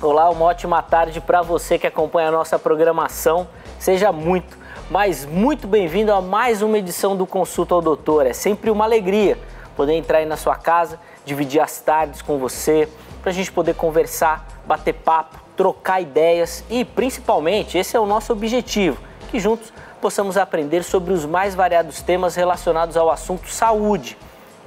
Olá, uma ótima tarde para você que acompanha a nossa programação. Seja muito, mas muito bem-vindo a mais uma edição do Consulta ao Doutor. É sempre uma alegria poder entrar aí na sua casa, dividir as tardes com você, para a gente poder conversar, bater papo, trocar ideias e, principalmente, esse é o nosso objetivo, que juntos possamos aprender sobre os mais variados temas relacionados ao assunto saúde.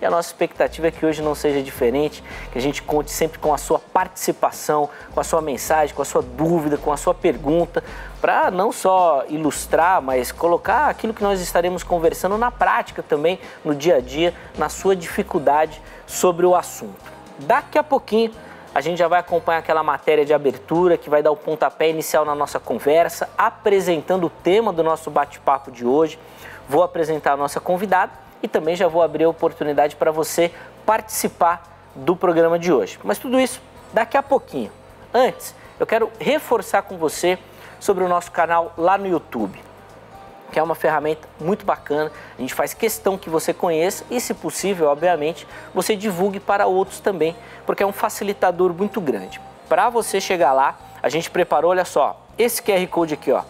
E a nossa expectativa é que hoje não seja diferente, que a gente conte sempre com a sua participação, com a sua mensagem, com a sua dúvida, com a sua pergunta, para não só ilustrar, mas colocar aquilo que nós estaremos conversando na prática também, no dia a dia, na sua dificuldade sobre o assunto. Daqui a pouquinho a gente já vai acompanhar aquela matéria de abertura que vai dar o pontapé inicial na nossa conversa, apresentando o tema do nosso bate-papo de hoje. Vou apresentar a nossa convidada e também já vou abrir a oportunidade para você participar do programa de hoje. Mas tudo isso daqui a pouquinho. Antes, eu quero reforçar com você sobre o nosso canal lá no YouTube, que é uma ferramenta muito bacana. A gente faz questão que você conheça e, se possível, obviamente, você divulgue para outros também, porque é um facilitador muito grande. Para você chegar lá, a gente preparou, olha só, esse QR Code aqui, ó,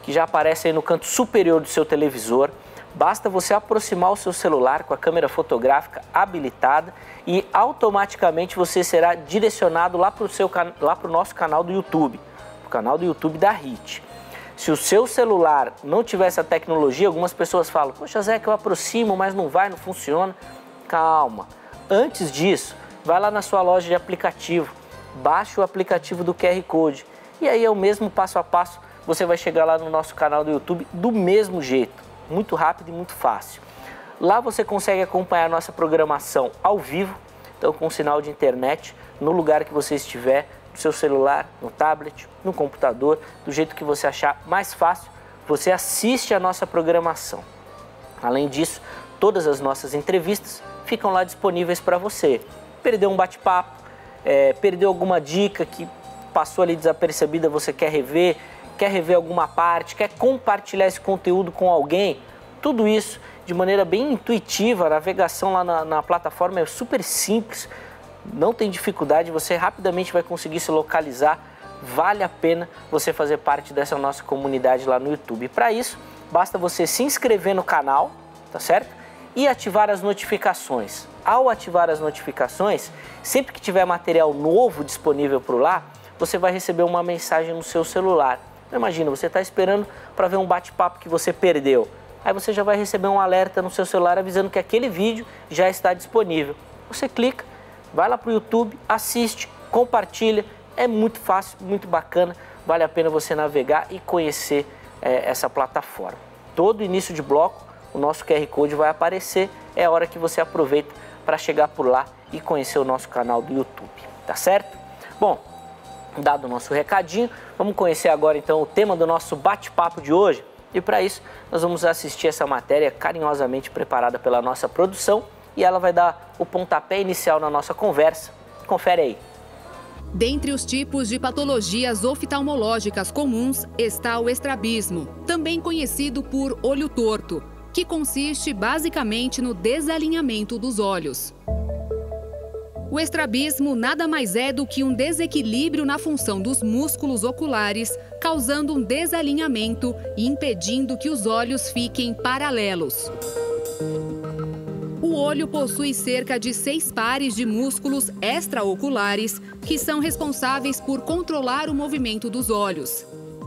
que já aparece aí no canto superior do seu televisor. Basta você aproximar o seu celular com a câmera fotográfica habilitada e automaticamente você será direcionado lá para o nosso canal do YouTube, o canal do YouTube da HIT. Se o seu celular não tiver essa tecnologia, algumas pessoas falam, poxa Zé, que eu aproximo, mas não vai, não funciona. Calma. Antes disso, vai lá na sua loja de aplicativo, baixa o aplicativo do QR Code e aí é o mesmo passo a passo, você vai chegar lá no nosso canal do YouTube do mesmo jeito. Muito rápido e muito fácil. Lá você consegue acompanhar a nossa programação ao vivo, então com sinal de internet, no lugar que você estiver, no seu celular, no tablet, no computador, do jeito que você achar mais fácil, você assiste a nossa programação. Além disso, todas as nossas entrevistas ficam lá disponíveis para você. Perdeu um bate-papo, perdeu alguma dica que passou ali desapercebida, você quer rever alguma parte, quer compartilhar esse conteúdo com alguém, tudo isso de maneira bem intuitiva. A navegação lá na plataforma é super simples, não tem dificuldade, você rapidamente vai conseguir se localizar. Vale a pena você fazer parte dessa nossa comunidade lá no YouTube. Para isso, basta você se inscrever no canal, tá certo? E ativar as notificações. Ao ativar as notificações, sempre que tiver material novo disponível por lá, você vai receber uma mensagem no seu celular. Imagina, você está esperando para ver um bate-papo que você perdeu. Aí você já vai receber um alerta no seu celular avisando que aquele vídeo já está disponível. Você clica, vai lá para o YouTube, assiste, compartilha. É muito fácil, muito bacana. Vale a pena você navegar e conhecer essa plataforma. Todo início de bloco, o nosso QR Code vai aparecer. É a hora que você aproveita para chegar por lá e conhecer o nosso canal do YouTube. Tá certo? Bom, dado o nosso recadinho, vamos conhecer agora então o tema do nosso bate-papo de hoje. E para isso, nós vamos assistir essa matéria carinhosamente preparada pela nossa produção e ela vai dar o pontapé inicial na nossa conversa. Confere aí. Dentre os tipos de patologias oftalmológicas comuns está o estrabismo, também conhecido por olho torto, que consiste basicamente no desalinhamento dos olhos. O estrabismo nada mais é do que um desequilíbrio na função dos músculos oculares, causando um desalinhamento e impedindo que os olhos fiquem paralelos. O olho possui cerca de 6 pares de músculos extraoculares, que são responsáveis por controlar o movimento dos olhos.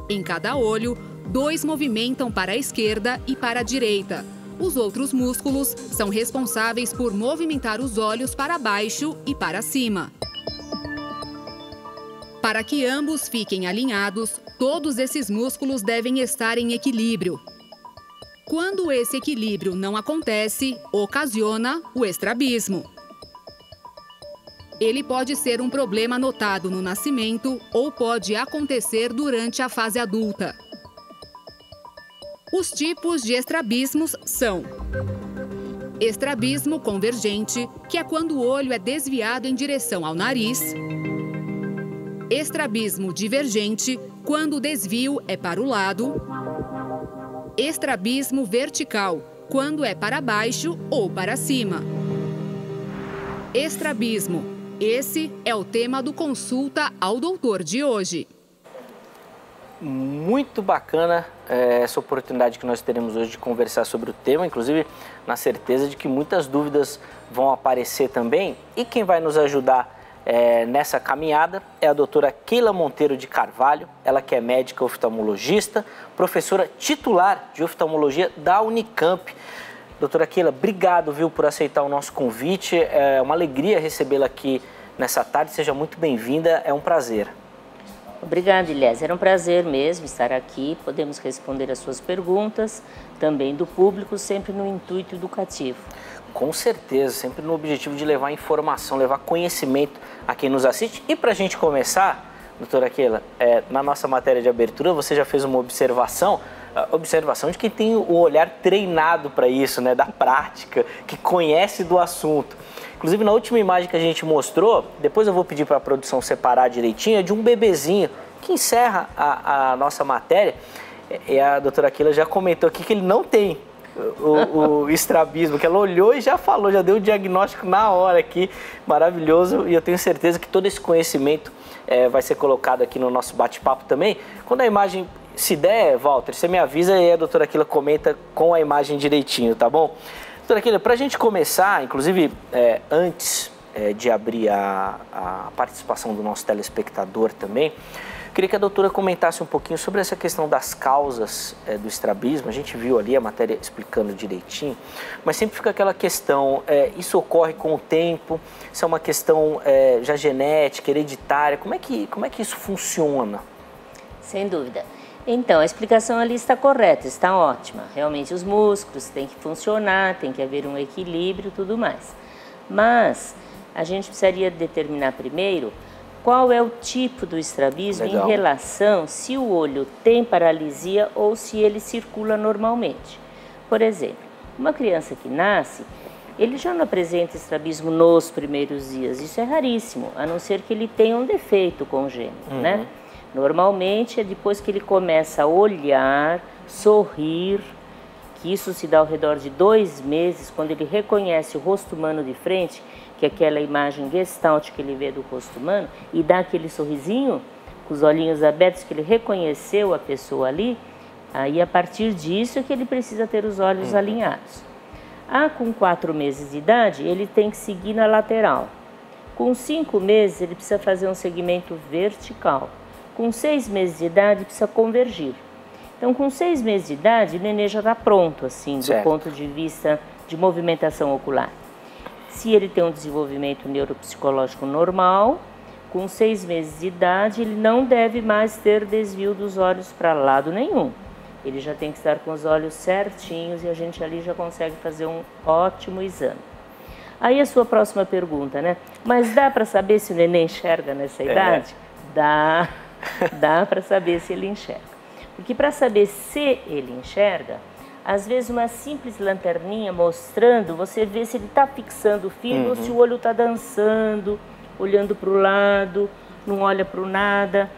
Em cada olho, 2 movimentam para a esquerda e para a direita. Os outros músculos são responsáveis por movimentar os olhos para baixo e para cima. Para que ambos fiquem alinhados, todos esses músculos devem estar em equilíbrio. Quando esse equilíbrio não acontece, ocasiona o estrabismo. Ele pode ser um problema notado no nascimento ou pode acontecer durante a fase adulta. Os tipos de estrabismos são: estrabismo convergente, que é quando o olho é desviado em direção ao nariz. Estrabismo divergente, quando o desvio é para o lado. Estrabismo vertical, quando é para baixo ou para cima. Estrabismo Esse é o tema do Consulta ao Doutor de hoje. Muito bacana essa oportunidade que nós teremos hoje de conversar sobre o tema, inclusive na certeza de que muitas dúvidas vão aparecer também. E quem vai nos ajudar nessa caminhada é a doutora Keila Monteiro de Carvalho, ela que é médica oftalmologista, professora titular de oftalmologia da Unicamp. Doutora Keila, obrigado, viu, por aceitar o nosso convite. É uma alegria recebê-la aqui nessa tarde. Seja muito bem-vinda, é um prazer. Obrigada, Elias. Era um prazer mesmo estar aqui. Podemos responder as suas perguntas, também do público, sempre no intuito educativo. Com certeza, sempre no objetivo de levar informação, levar conhecimento a quem nos assiste. E para a gente começar, doutora Keila, na nossa matéria de abertura, você já fez uma observação de quem tem o olhar treinado para isso, né, da prática, que conhece do assunto. Inclusive, na última imagem que a gente mostrou, depois eu vou pedir para a produção separar direitinho, é de um bebezinho que encerra a nossa matéria. E a doutora Keila já comentou aqui que ele não tem o estrabismo, que ela olhou e já falou, já deu o diagnóstico na hora aqui, maravilhoso. E eu tenho certeza que todo esse conhecimento vai ser colocado aqui no nosso bate-papo também. Quando a imagem se der, Walter, você me avisa e a doutora Keila comenta com a imagem direitinho, tá bom? Doutora Keila, para a gente começar, inclusive antes de abrir a participação do nosso telespectador também, queria que a doutora comentasse um pouquinho sobre essa questão das causas do estrabismo. A gente viu ali a matéria explicando direitinho, mas sempre fica aquela questão, isso ocorre com o tempo, isso é uma questão já genética, hereditária, como é que isso funciona? Sem dúvida. Então, a explicação ali está correta, está ótima. Realmente os músculos têm que funcionar, tem que haver um equilíbrio e tudo mais. Mas a gente precisaria determinar primeiro qual é o tipo do estrabismo em relação se o olho tem paralisia ou se ele circula normalmente. Por exemplo, uma criança que nasce, ele já não apresenta estrabismo nos primeiros dias. Isso é raríssimo, a não ser que ele tenha um defeito congênito, né? Normalmente é depois que ele começa a olhar, sorrir, que isso se dá ao redor de 2 meses, quando ele reconhece o rosto humano de frente, que é aquela imagem gestalt que ele vê do rosto humano, e dá aquele sorrisinho, com os olhinhos abertos, que ele reconheceu a pessoa ali, aí a partir disso é que ele precisa ter os olhos alinhados. Com 4 meses de idade, ele tem que seguir na lateral. Com 5 meses, ele precisa fazer um segmento vertical. Com 6 meses de idade, precisa convergir. Então, com 6 meses de idade, o nenê já está pronto, assim, do ponto de vista de movimentação ocular. Se ele tem um desenvolvimento neuropsicológico normal, com 6 meses de idade, ele não deve mais ter desvio dos olhos para lado nenhum. Ele já tem que estar com os olhos certinhos e a gente ali já consegue fazer um ótimo exame. Aí a sua próxima pergunta, né? Mas dá para saber se o nenê enxerga nessa idade? Dá para saber se ele enxerga. Porque para saber se ele enxerga, às vezes uma simples lanterninha mostrando, você vê se ele está fixando firme ou se o olho está dançando, olhando para o lado, não olha para o nada.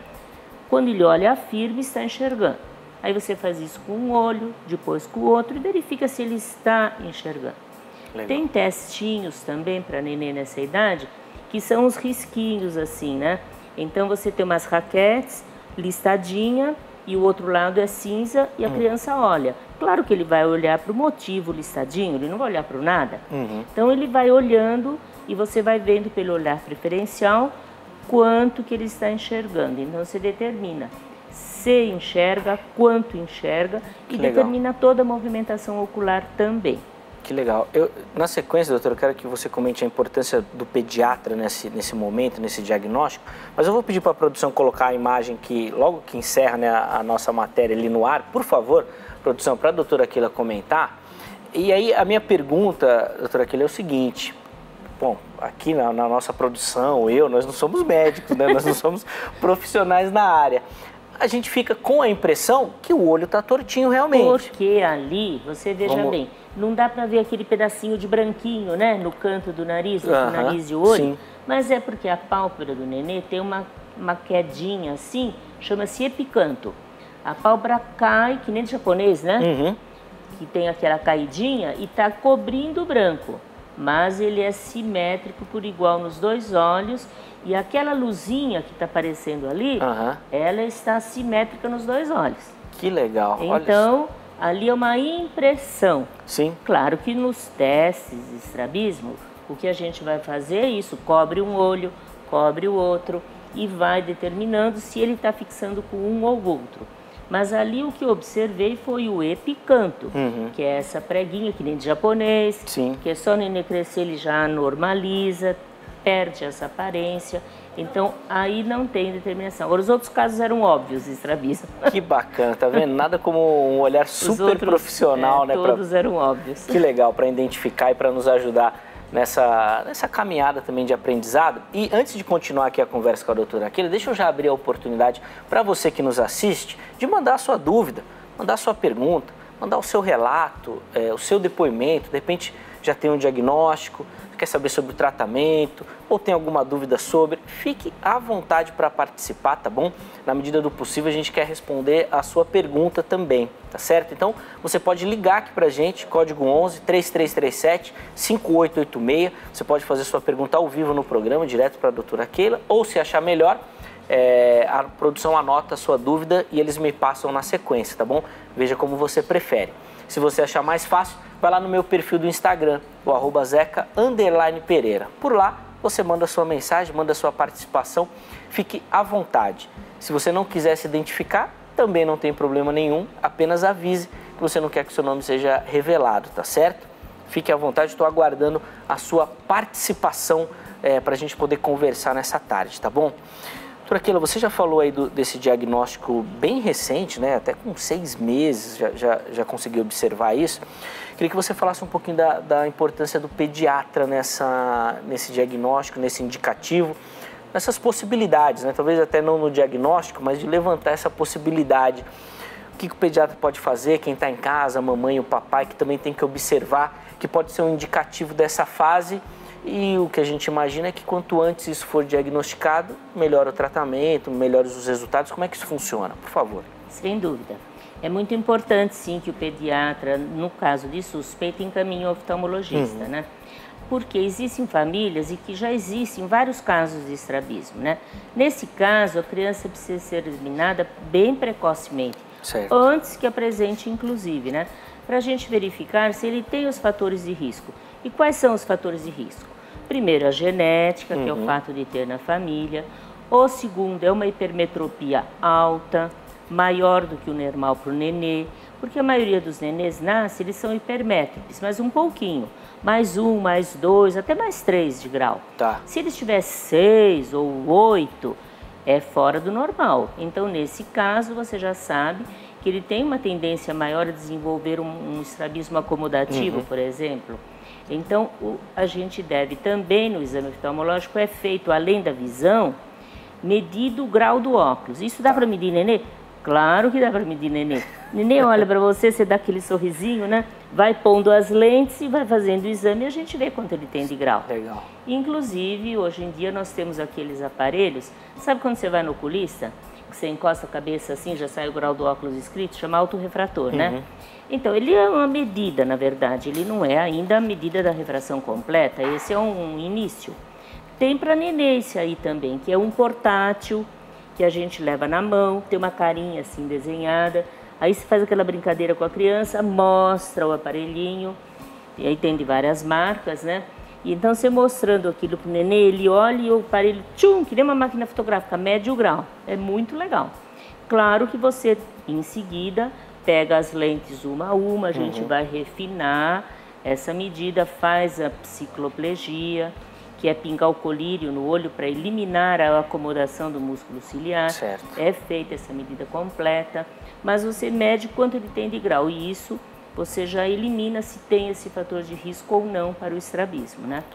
Quando ele olha firme, está enxergando. Aí você faz isso com um olho, depois com o outro e verifica se ele está enxergando. Legal. Tem testinhos também para nenê nessa idade, que são os risquinhos assim, né? Então você tem umas raquetes listadinha e o outro lado é cinza e a criança olha. Claro que ele vai olhar para o motivo listadinho, ele não vai olhar para o nada. Então ele vai olhando e você vai vendo pelo olhar preferencial quanto que ele está enxergando. Então você determina se enxerga, quanto enxerga e determina toda a movimentação ocular também. Que legal. Na sequência, doutora, eu quero que você comente a importância do pediatra nesse momento, nesse diagnóstico, mas eu vou pedir para a produção colocar a imagem que, logo que encerra, né, a nossa matéria ali no ar, por favor, produção, para a doutora Keila comentar. E aí a minha pergunta, doutora Keila, é o seguinte: bom, aqui na nossa produção, nós não somos médicos, né? Nós não somos profissionais na área. A gente fica com a impressão que o olho está tortinho realmente. Porque ali, você veja bem, não dá para ver aquele pedacinho de branquinho, né, no canto do nariz, entre o nariz e o olho, sim. Mas é porque a pálpebra do nenê tem uma quedinha assim, chama-se epicanto. A pálpebra cai, que nem de japonês, né? Que tem aquela caidinha e está cobrindo o branco. mas ele é simétrico por igual nos dois olhos, e aquela luzinha que está aparecendo ali, ela está simétrica nos dois olhos. Que legal. Então, ali é uma impressão. Sim. Claro que nos testes de estrabismo, o que a gente vai fazer é isso, cobre um olho, cobre o outro, e vai determinando se ele está fixando com um ou outro. Mas ali o que eu observei foi o epicanto, que é essa preguinha que nem de japonês, que é só o nenê crescer ele já normaliza, perde essa aparência. Então, aí não tem determinação. Agora, os outros casos eram óbvios de estrabismo. Que bacana, tá vendo? Nada como um olhar super profissional, né? Todos eram óbvios. Que legal, para identificar e para nos ajudar nessa caminhada também de aprendizado. E antes de continuar aqui a conversa com a doutora Aquila, deixa eu já abrir a oportunidade para você que nos assiste de mandar a sua dúvida, mandar a sua pergunta, mandar o seu relato, o seu depoimento. De repente já tem um diagnóstico, quer saber sobre o tratamento ou tem alguma dúvida sobre, fique à vontade para participar, tá bom? Na medida do possível a gente quer responder a sua pergunta também, tá certo? Então você pode ligar aqui pra gente, código 11 3337 5886, você pode fazer sua pergunta ao vivo no programa, direto para a doutora Keila, ou se achar melhor, a produção anota a sua dúvida e eles me passam na sequência, tá bom? Veja como você prefere. Se você achar mais fácil, vai lá no meu perfil do Instagram, o @zeca_pereira. Por lá, você manda a sua mensagem, manda a sua participação, fique à vontade. Se você não quiser se identificar, também não tem problema nenhum, apenas avise que você não quer que o seu nome seja revelado, tá certo? Fique à vontade, estou aguardando a sua participação para a gente poder conversar nessa tarde, tá bom? Doutora Keila, você já falou aí desse diagnóstico bem recente, né? Até com 6 meses já conseguiu observar isso. Queria que você falasse um pouquinho da importância do pediatra nesse diagnóstico, nesse indicativo, nessas possibilidades, né? Talvez até não no diagnóstico, mas de levantar essa possibilidade. O que o pediatra pode fazer, quem está em casa, a mamãe, o papai, que também tem que observar, que pode ser um indicativo dessa fase. E o que a gente imagina é que quanto antes isso for diagnosticado, melhora o tratamento, melhora os resultados. Como é que isso funciona? Por favor. Sem dúvida. É muito importante, sim, que o pediatra, no caso de suspeita, encaminhe ao oftalmologista, né? Porque existem famílias e que já existem vários casos de estrabismo, né? Nesse caso, a criança precisa ser examinada bem precocemente, antes que apresente, inclusive, né? Para a gente verificar se ele tem os fatores de risco. E quais são os fatores de risco? Primeiro, a genética, que é o fato de ter na família. O segundo é uma hipermetropia alta, maior do que o normal para o nenê, porque a maioria dos nenês nasce, eles são hipermétropes, mas um pouquinho, mais 1, mais 2, até mais 3 de grau. Se eles tiver 6 ou 8, é fora do normal. Então, nesse caso, você já sabe que ele tem uma tendência maior a desenvolver um estrabismo acomodativo, por exemplo. Então, a gente deve também, no exame oftalmológico, é feito, além da visão, medido o grau do óculos. Isso dá para medir nenê? Claro que dá para medir nenê. Nenê olha para você, você dá aquele sorrisinho, né? Vai pondo as lentes e vai fazendo o exame e a gente vê quanto ele tem de grau. Legal. Inclusive, hoje em dia, nós temos aqueles aparelhos. Sabe quando você vai no oculista? Que você encosta a cabeça assim, já sai o grau do óculos escrito, chama autorrefrator, né? Então, ele é uma medida, na verdade, ele não é ainda a medida da refração completa, esse é um início. Tem para nenê esse aí também, que é um portátil, que a gente leva na mão, tem uma carinha assim desenhada, aí você faz aquela brincadeira com a criança, mostra o aparelhinho, e aí tem de várias marcas, né? E então, você mostrando aquilo pro nenê, ele olha e o aparelho, tchum, que nem uma máquina fotográfica, mede o grau. É muito legal. Claro que você, em seguida, pega as lentes uma a uma, a gente vai refinar essa medida, faz a cicloplegia, que é pingar o colírio no olho para eliminar a acomodação do músculo ciliar. É feita essa medida completa, mas você mede quanto ele tem de grau e isso você já elimina se tem esse fator de risco ou não para o estrabismo, né?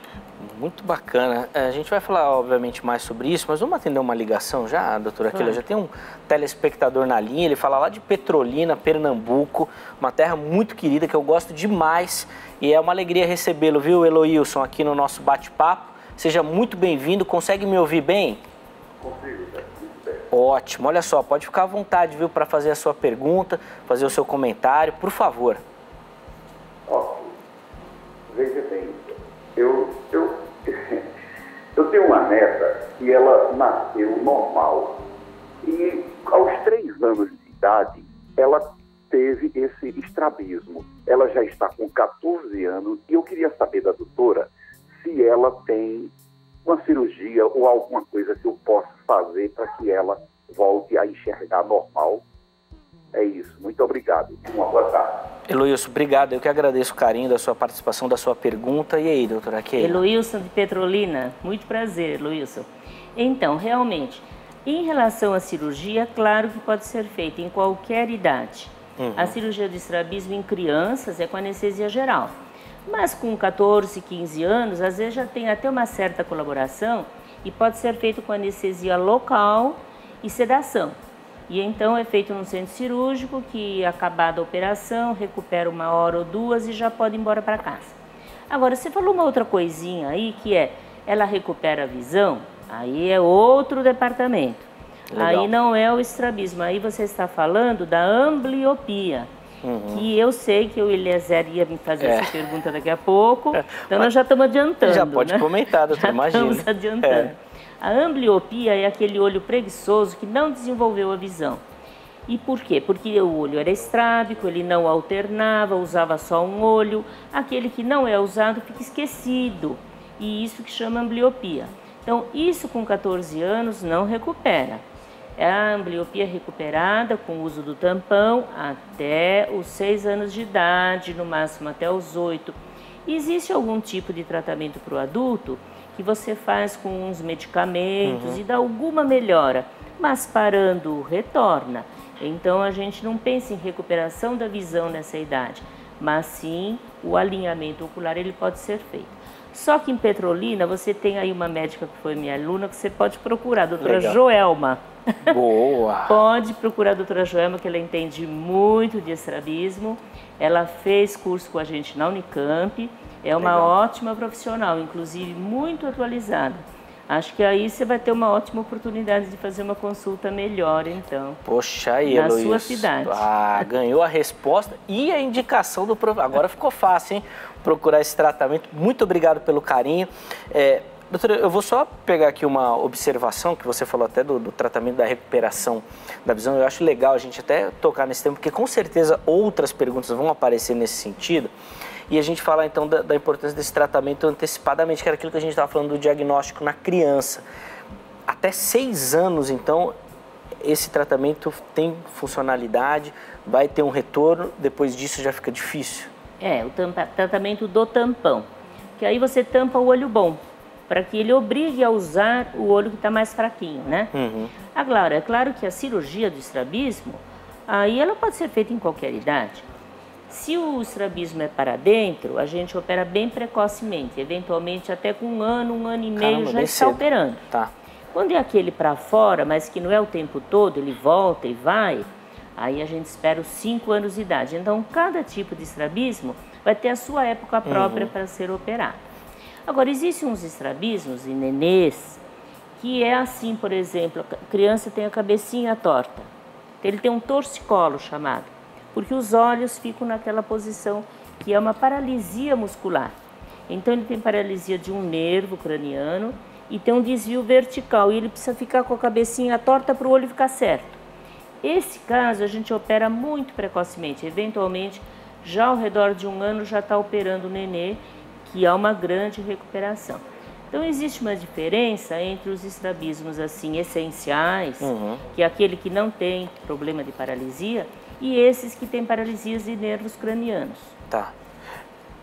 Muito bacana. A gente vai falar, obviamente, mais sobre isso, mas vamos atender uma ligação já, doutora Keila? Já tem um telespectador na linha, ele fala lá de Petrolina, Pernambuco, uma terra muito querida que eu gosto demais e é uma alegria recebê-lo, viu, Eloilson, aqui no nosso bate-papo. Seja muito bem-vindo. Consegue me ouvir bem? Consigo, tá tudo bem. Ótimo. Olha só, pode ficar à vontade, viu, para fazer a sua pergunta, fazer o seu comentário, por favor. Ótimo. Veja bem, nasceu normal. E aos 3 anos de idade, ela teve esse estrabismo. Ela já está com 14 anos e eu queria saber da doutora se ela tem uma cirurgia ou alguma coisa que eu possa fazer para que ela volte a enxergar normal. É isso. Muito obrigado. Uma boa tarde. Heloílson, obrigado. Eu que agradeço o carinho da sua participação, da sua pergunta. E aí, doutora Keila? Heloílson de Petrolina. Muito prazer, Heloílson. Então, realmente, em relação à cirurgia, claro que pode ser feita em qualquer idade. A cirurgia do estrabismo em crianças é com anestesia geral. Mas com 14, 15 anos, às vezes já tem até uma certa colaboração e pode ser feito com anestesia local e sedação. E então é feito num centro cirúrgico que, acabada a operação, recupera 1 hora ou 2 e já pode ir embora para casa. Agora, você falou uma outra coisinha aí, que é, ela recupera a visão, aí é outro departamento. Legal. Aí não é o estrabismo, aí você está falando da ambliopia. Que eu sei que o Eliezer ia me fazer essa pergunta daqui a pouco, então nós já estamos adiantando. Já pode comentar, doutor, imagina. Estamos adiantando. A ambliopia é aquele olho preguiçoso que não desenvolveu a visão. E por quê? Porque o olho era estrábico, ele não alternava, usava só um olho. Aquele que não é usado fica esquecido, e isso que chama ambliopia. Então, isso com 14 anos não recupera. É a ambliopia recuperada com o uso do tampão até os 6 anos de idade, no máximo até os 8. Existe algum tipo de tratamento para o adulto que você faz com uns medicamentos e dá alguma melhora, mas parando, retorna. Então, a gente não pensa em recuperação da visão nessa idade, mas sim o alinhamento ocular ele pode ser feito. Só que em Petrolina, você tem aí uma médica que foi minha aluna, que você pode procurar, a doutora Joelma. Boa! Pode procurar a doutora Joelma, que ela entende muito de estrabismo. Ela fez curso com a gente na Unicamp. É uma ótima profissional, inclusive muito atualizada. Acho que aí você vai ter uma ótima oportunidade de fazer uma consulta melhor, então. Poxa, aí, na Heloílson. sua cidade. Ah, ganhou a resposta e a indicação do professor. Agora ficou fácil, hein? Procurar esse tratamento. Muito obrigado pelo carinho. Doutora, eu vou só pegar aqui uma observação que você falou até do tratamento da recuperação da visão. Eu acho legal a gente até tocar nesse tema, porque com certeza outras perguntas vão aparecer nesse sentido. E a gente fala então da importância desse tratamento antecipadamente, que era aquilo que a gente estava falando do diagnóstico na criança. Até 6 anos, então, esse tratamento tem funcionalidade, vai ter um retorno, depois disso já fica difícil? O tratamento do tampão, que aí você tampa o olho bom, para que ele obrigue a usar o olho que está mais fraquinho, né? Agora, é claro que a cirurgia do estrabismo, aí ela pode ser feita em qualquer idade. Se o estrabismo é para dentro, a gente opera bem precocemente, eventualmente até com 1 ano, 1 ano e meio já está operando. Tá. Quando é aquele para fora, mas que não é o tempo todo, ele volta e vai, aí a gente espera os 5 anos de idade. Então, cada tipo de estrabismo vai ter a sua época própria para ser operado. Agora, existem uns estrabismos em nenês, que é assim, por exemplo, a criança tem a cabecinha torta. Ele tem um torcicolo chamado, porque os olhos ficam naquela posição que é uma paralisia muscular. Então, ele tem paralisia de um nervo craniano e tem um desvio vertical, e ele precisa ficar com a cabecinha torta para o olho ficar certo. Esse caso a gente opera muito precocemente, eventualmente já ao redor de 1 ano já está operando o nenê, que há uma grande recuperação. Então existe uma diferença entre os estrabismos assim essenciais, que é aquele que não tem problema de paralisia, e esses que têm paralisias de nervos cranianos. Tá.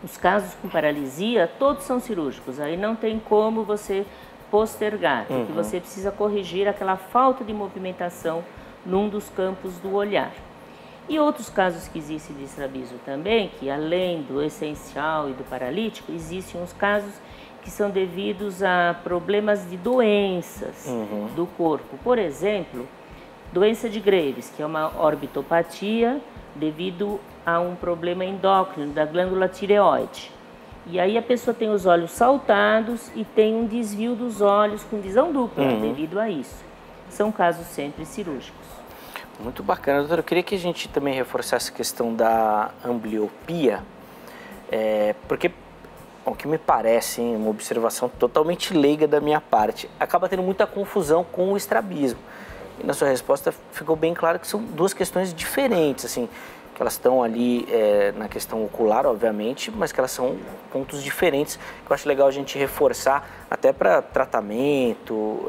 Os casos com paralisia, todos são cirúrgicos, aí não tem como você postergar, porque você precisa corrigir aquela falta de movimentação num dos campos do olhar. E outros casos que existem de estrabismo também, que além do essencial e do paralítico, existem uns casos que são devidos a problemas de doenças do corpo. Por exemplo, doença de Graves, que é uma orbitopatia devido a um problema endócrino da glândula tireoide. E aí a pessoa tem os olhos saltados e tem um desvio dos olhos com visão dupla devido a isso. São casos sempre cirúrgicos. Muito bacana, doutora. Eu queria que a gente também reforçasse a questão da ambliopia, porque o que me parece, hein, uma observação totalmente leiga da minha parte, acaba tendo muita confusão com o estrabismo. E na sua resposta ficou bem claro que são duas questões diferentes, assim, que elas estão ali na questão ocular, obviamente, mas que elas são pontos diferentes, que eu acho legal a gente reforçar, até para tratamento,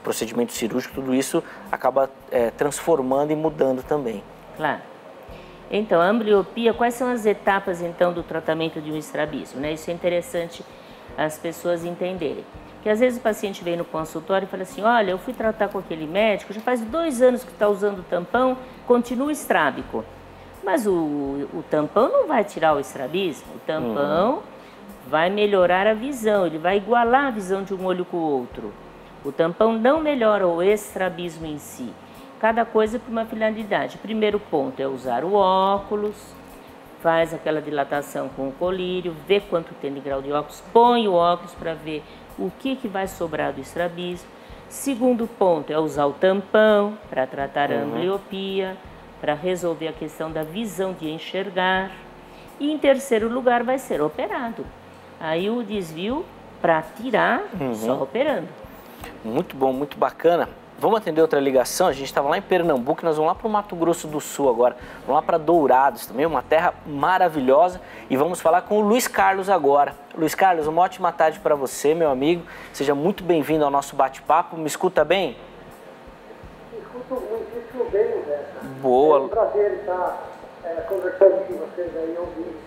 procedimento cirúrgico, tudo isso acaba transformando e mudando também. Claro. Então, a ambliopia, quais são as etapas, então, do tratamento de um estrabismo, né? Isso é interessante as pessoas entenderem. Porque, às vezes, o paciente vem no consultório e fala assim, olha, eu fui tratar com aquele médico, já faz 2 anos que está usando o tampão, continua estrábico. Mas o tampão não vai tirar o estrabismo, o tampão vai melhorar a visão, ele vai igualar a visão de um olho com o outro. O tampão não melhora o estrabismo em si. Cada coisa por uma finalidade. O primeiro ponto é usar o óculos, faz aquela dilatação com o colírio, vê quanto tem de grau de óculos, põe o óculos para ver o que vai sobrar do estrabismo. Segundo ponto é usar o tampão para tratar a ambliopia, para resolver a questão da visão de enxergar. E em terceiro lugar vai ser operado. Aí o desvio para tirar, só operando. Muito bom, muito bacana. Vamos atender outra ligação? A gente estava lá em Pernambuco, nós vamos lá para o Mato Grosso do Sul agora. Vamos lá para Dourados também, uma terra maravilhosa. E vamos falar com o Luiz Carlos agora. Luiz Carlos, uma ótima tarde para você, meu amigo. Seja muito bem-vindo ao nosso bate-papo. Me escuta bem? Escuto muitíssimo bem, Zé. Boa. É um prazer estar conversando com vocês aí, ouvindo.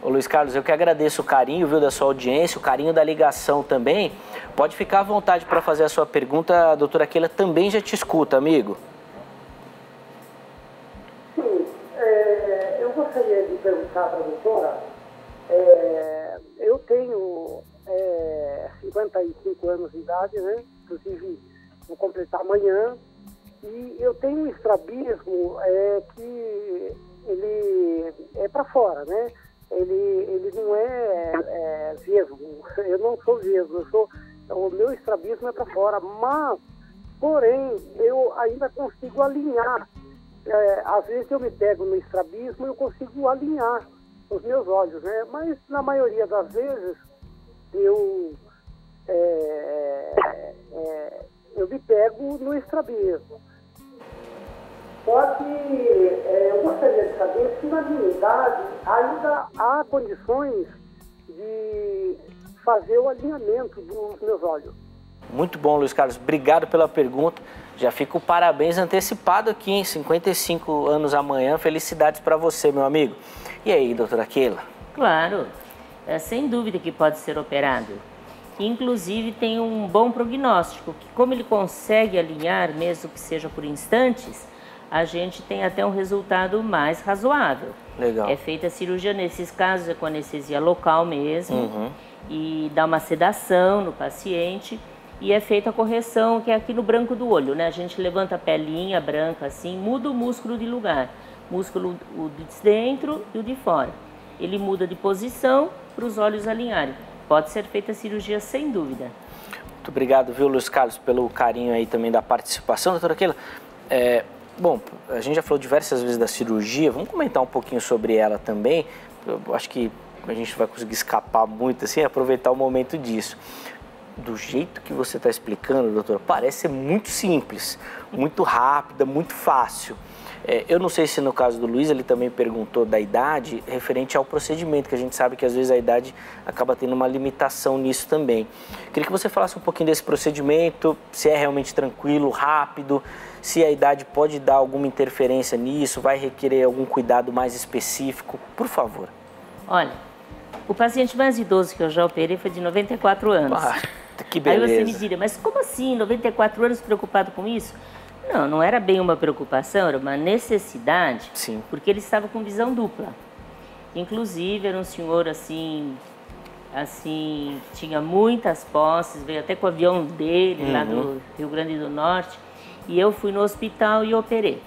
Ô Luiz Carlos, eu que agradeço o carinho, viu, da sua audiência, o carinho da ligação também. Pode ficar à vontade para fazer a sua pergunta, a doutora Keila também já te escuta, amigo. Sim, eu gostaria de perguntar para a doutora, eu tenho 55 anos de idade, né? Inclusive vou completar amanhã, e eu tenho um estrabismo que ele é para fora, né? Ele não é vesgo, eu não sou vesgo, o meu estrabismo é para fora, mas, porém, eu ainda consigo alinhar, às vezes eu me pego no estrabismo e eu consigo alinhar os meus olhos, né? Mas na maioria das vezes eu me pego no estrabismo. Só que eu gostaria de saber se na minha idade ainda há condições de fazer o alinhamento dos meus olhos. Muito bom, Luiz Carlos. Obrigado pela pergunta. Já fica o parabéns antecipado aqui, hein? 55 anos amanhã. Felicidades para você, meu amigo. E aí, doutora Keila? Claro, sem dúvida que pode ser operado. Inclusive tem um bom prognóstico, que como ele consegue alinhar, mesmo que seja por instantes, a gente tem até um resultado mais razoável. Legal. É feita a cirurgia, nesses casos, com anestesia local mesmo, e dá uma sedação no paciente, e é feita a correção, que é aqui no branco do olho, né? A gente levanta a pelinha branca assim, muda o músculo de lugar, músculo o de dentro e o de fora. Ele muda de posição para os olhos alinharem. Pode ser feita a cirurgia sem dúvida. Muito obrigado, viu, Luiz Carlos, pelo carinho aí também da participação. Doutora Keila, bom, a gente já falou diversas vezes da cirurgia, vamos comentar um pouquinho sobre ela também. Eu acho que a gente vai conseguir escapar muito assim, aproveitar o momento disso. Do jeito que você está explicando, doutora, parece ser muito simples, muito rápida, muito fácil. Eu não sei se no caso do Luiz ele também perguntou da idade referente ao procedimento, que a gente sabe que às vezes a idade acaba tendo uma limitação nisso também. Queria que você falasse um pouquinho desse procedimento, se é realmente tranquilo, rápido, se a idade pode dar alguma interferência nisso, vai requerer algum cuidado mais específico, por favor. Olha, o paciente mais idoso que eu já operei foi de 94 anos. Que beleza. Aí você me diria, mas como assim, 94 anos preocupado com isso? Não, não era bem uma preocupação, era uma necessidade. Sim. Porque ele estava com visão dupla. Inclusive, era um senhor assim, tinha muitas posses, veio até com o avião dele, lá do Rio Grande do Norte, e eu fui no hospital e operei.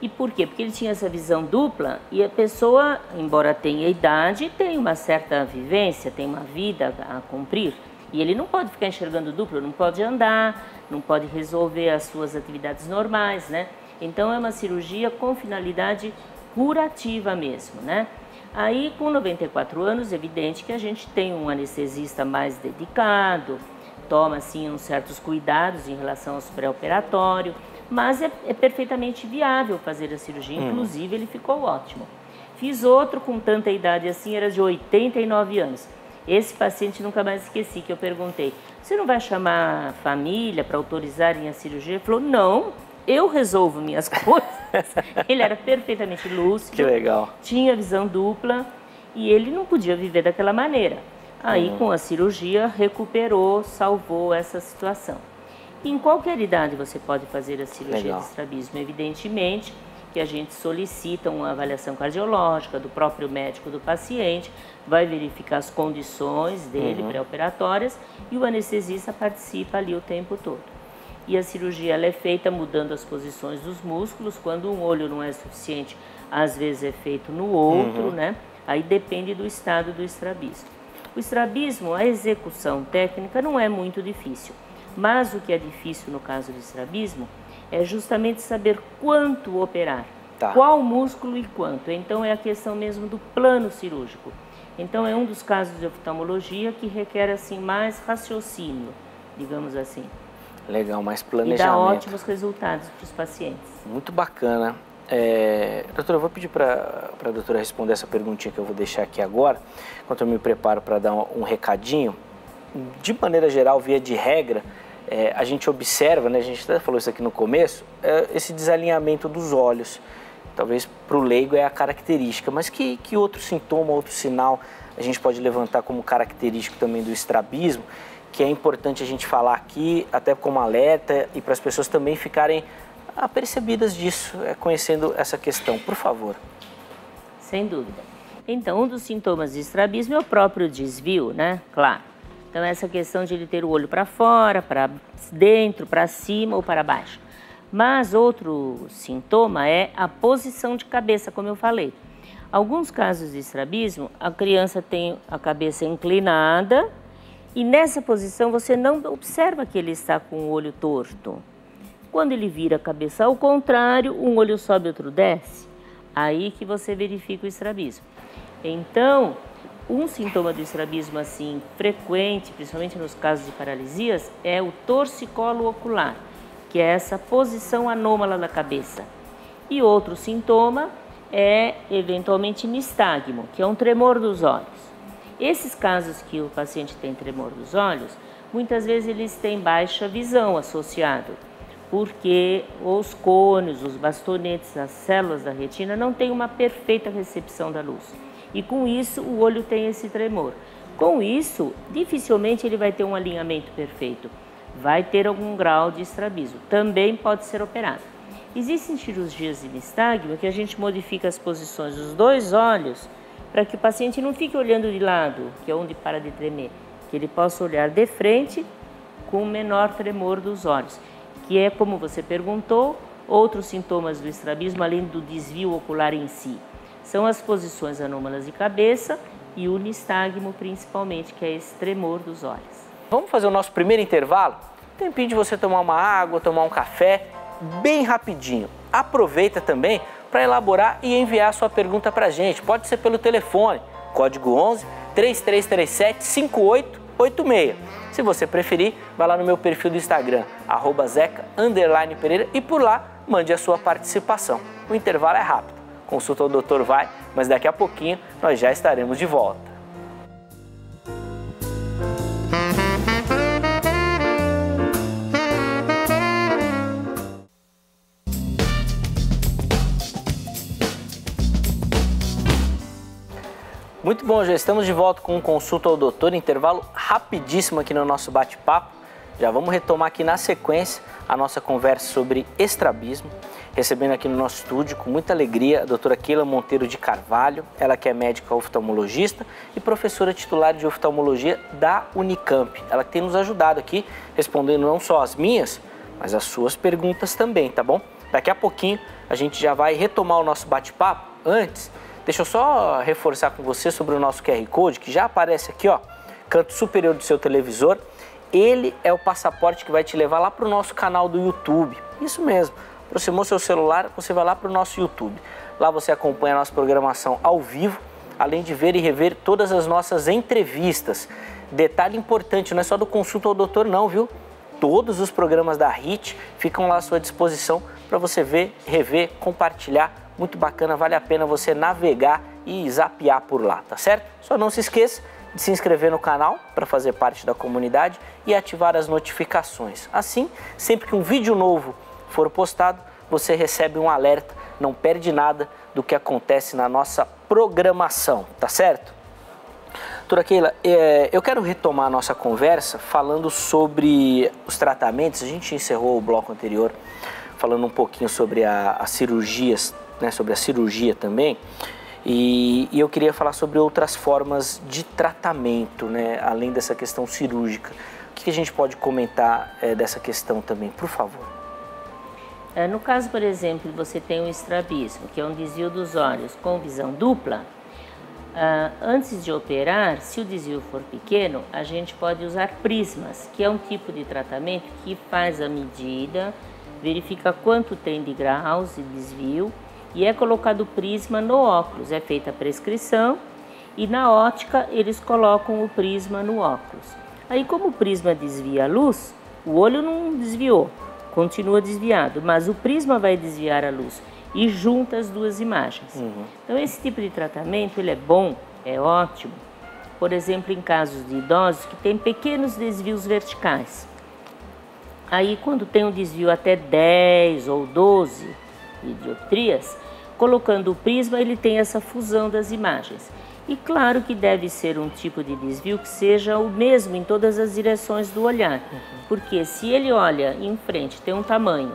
E por quê? Porque ele tinha essa visão dupla e a pessoa, embora tenha idade, tem uma certa vivência, tem uma vida a cumprir. E ele não pode ficar enxergando duplo, não pode andar, não pode resolver as suas atividades normais, né? Então é uma cirurgia com finalidade curativa mesmo, né? Aí, com 94 anos, é evidente que a gente tem um anestesista mais dedicado, toma, assim, uns certos cuidados em relação ao pré-operatório, mas é perfeitamente viável fazer a cirurgia, inclusive ele ficou ótimo. Fiz outro com tanta idade assim, era de 89 anos. Esse paciente nunca mais esqueci, que eu perguntei, você não vai chamar a família para autorizarem a cirurgia? Ele falou, não, eu resolvo minhas coisas. Ele era perfeitamente lúcido, que legal. Tinha visão dupla e ele não podia viver daquela maneira. Aí, com a cirurgia, recuperou, salvou essa situação. Em qualquer idade você pode fazer a cirurgia de estrabismo, evidentemente que a gente solicita uma avaliação cardiológica do próprio médico do paciente, vai verificar as condições dele pré-operatórias e o anestesista participa ali o tempo todo. E a cirurgia ela é feita mudando as posições dos músculos, quando um olho não é suficiente, às vezes é feito no outro, né? Aí depende do estado do estrabismo. O estrabismo, a execução técnica não é muito difícil, mas o que é difícil no caso do estrabismo é justamente saber quanto operar, qual músculo e quanto. Então é a questão mesmo do plano cirúrgico. Então é um dos casos de oftalmologia que requer assim mais raciocínio, digamos assim. Legal, mais planejamento. E dá ótimos resultados para os pacientes. Muito bacana. Doutora, eu vou pedir para a doutora responder essa perguntinha que eu vou deixar aqui agora, enquanto eu me preparo para dar um recadinho. De maneira geral, via de regra, a gente observa, né, a gente até falou isso aqui no começo, esse desalinhamento dos olhos. Talvez para o leigo é a característica, mas que outro sintoma, outro sinal a gente pode levantar como característico também do estrabismo, que é importante a gente falar aqui, até como alerta, e para as pessoas também ficarem apercebidas disso, conhecendo essa questão, por favor. Sem dúvida. Então, um dos sintomas de estrabismo é o próprio desvio, né? Claro. Então, essa questão de ele ter o olho para fora, para dentro, para cima ou para baixo. Mas outro sintoma é a posição de cabeça, como eu falei. Alguns casos de estrabismo, a criança tem a cabeça inclinada e nessa posição você não observa que ele está com o olho torto. Quando ele vira a cabeça ao contrário, um olho sobe, outro desce, aí que você verifica o estrabismo. Então, um sintoma do estrabismo assim frequente, principalmente nos casos de paralisias, é o torcicolo ocular, que é essa posição anômala da cabeça. E outro sintoma é eventualmente nistagmo, que é um tremor dos olhos. Esses casos que o paciente tem tremor dos olhos, muitas vezes eles têm baixa visão associado, porque os cônios, os bastonetes, as células da retina não têm uma perfeita recepção da luz. E com isso o olho tem esse tremor. Com isso, dificilmente ele vai ter um alinhamento perfeito. Vai ter algum grau de estrabismo. Também pode ser operado. Existem cirurgias de nistagmo que a gente modifica as posições dos dois olhos para que o paciente não fique olhando de lado, que é onde para de tremer, que ele possa olhar de frente com o menor tremor dos olhos, que é, como você perguntou, outros sintomas do estrabismo, além do desvio ocular em si. São as posições anômalas de cabeça e o nistagmo, principalmente, que é esse tremor dos olhos. Vamos fazer o nosso primeiro intervalo? Tempinho de você tomar uma água, tomar um café, bem rapidinho. Aproveita também para elaborar e enviar a sua pergunta para a gente. Pode ser pelo telefone, código 11 3337 5886. Se você preferir, vai lá no meu perfil do Instagram, @zeca_pereira, e por lá mande a sua participação. O intervalo é rápido. Consulta o doutor vai, mas daqui a pouquinho nós já estaremos de volta. Muito bom, já estamos de volta com Consulta ao Doutor, intervalo rapidíssimo aqui no nosso bate-papo. Já vamos retomar aqui na sequência a nossa conversa sobre estrabismo, recebendo aqui no nosso estúdio com muita alegria a doutora Keila Monteiro de Carvalho, ela que é médica oftalmologista e professora titular de oftalmologia da Unicamp. Ela que tem nos ajudado aqui, respondendo não só as minhas, mas as suas perguntas também, tá bom? Daqui a pouquinho a gente já vai retomar o nosso bate-papo. Antes, deixa eu só reforçar com você sobre o nosso QR Code, que já aparece aqui, ó, canto superior do seu televisor. Ele é o passaporte que vai te levar lá para o nosso canal do YouTube. Isso mesmo, aproximou seu celular, você vai lá para o nosso YouTube. Lá você acompanha a nossa programação ao vivo, além de ver e rever todas as nossas entrevistas. Detalhe importante, não é só do Consulta ao Doutor não, viu? Todos os programas da HIT ficam lá à sua disposição para você ver, rever, compartilhar. Muito bacana, vale a pena você navegar e zapear por lá, tá certo? Só não se esqueça de se inscrever no canal para fazer parte da comunidade e ativar as notificações. Assim, sempre que um vídeo novo for postado, você recebe um alerta, não perde nada do que acontece na nossa programação, tá certo? Doutora Keila, eu quero retomar a nossa conversa falando sobre os tratamentos. A gente encerrou o bloco anterior falando um pouquinho sobre as cirurgias, né, sobre a cirurgia também, e eu queria falar sobre outras formas de tratamento, né, além dessa questão cirúrgica. O que a gente pode comentar dessa questão também, por favor? No caso, por exemplo, você tem um estrabismo, que é um desvio dos olhos com visão dupla. Antes de operar, se o desvio for pequeno, a gente pode usar prismas, que é um tipo de tratamento que faz a medida, verifica quanto tem de graus de desvio e é colocado o prisma no óculos. É feita a prescrição e na ótica eles colocam o prisma no óculos. Aí, como o prisma desvia a luz, o olho não desviou, continua desviado, mas o prisma vai desviar a luz e junta as duas imagens. Então, esse tipo de tratamento ele é bom, é ótimo, por exemplo, em casos de idosos que têm pequenos desvios verticais. Aí, quando tem um desvio até 10 ou 12 dioptrias, colocando o prisma, ele tem essa fusão das imagens. E claro que deve ser um tipo de desvio que seja o mesmo em todas as direções do olhar, porque se ele olha em frente, tem um tamanho,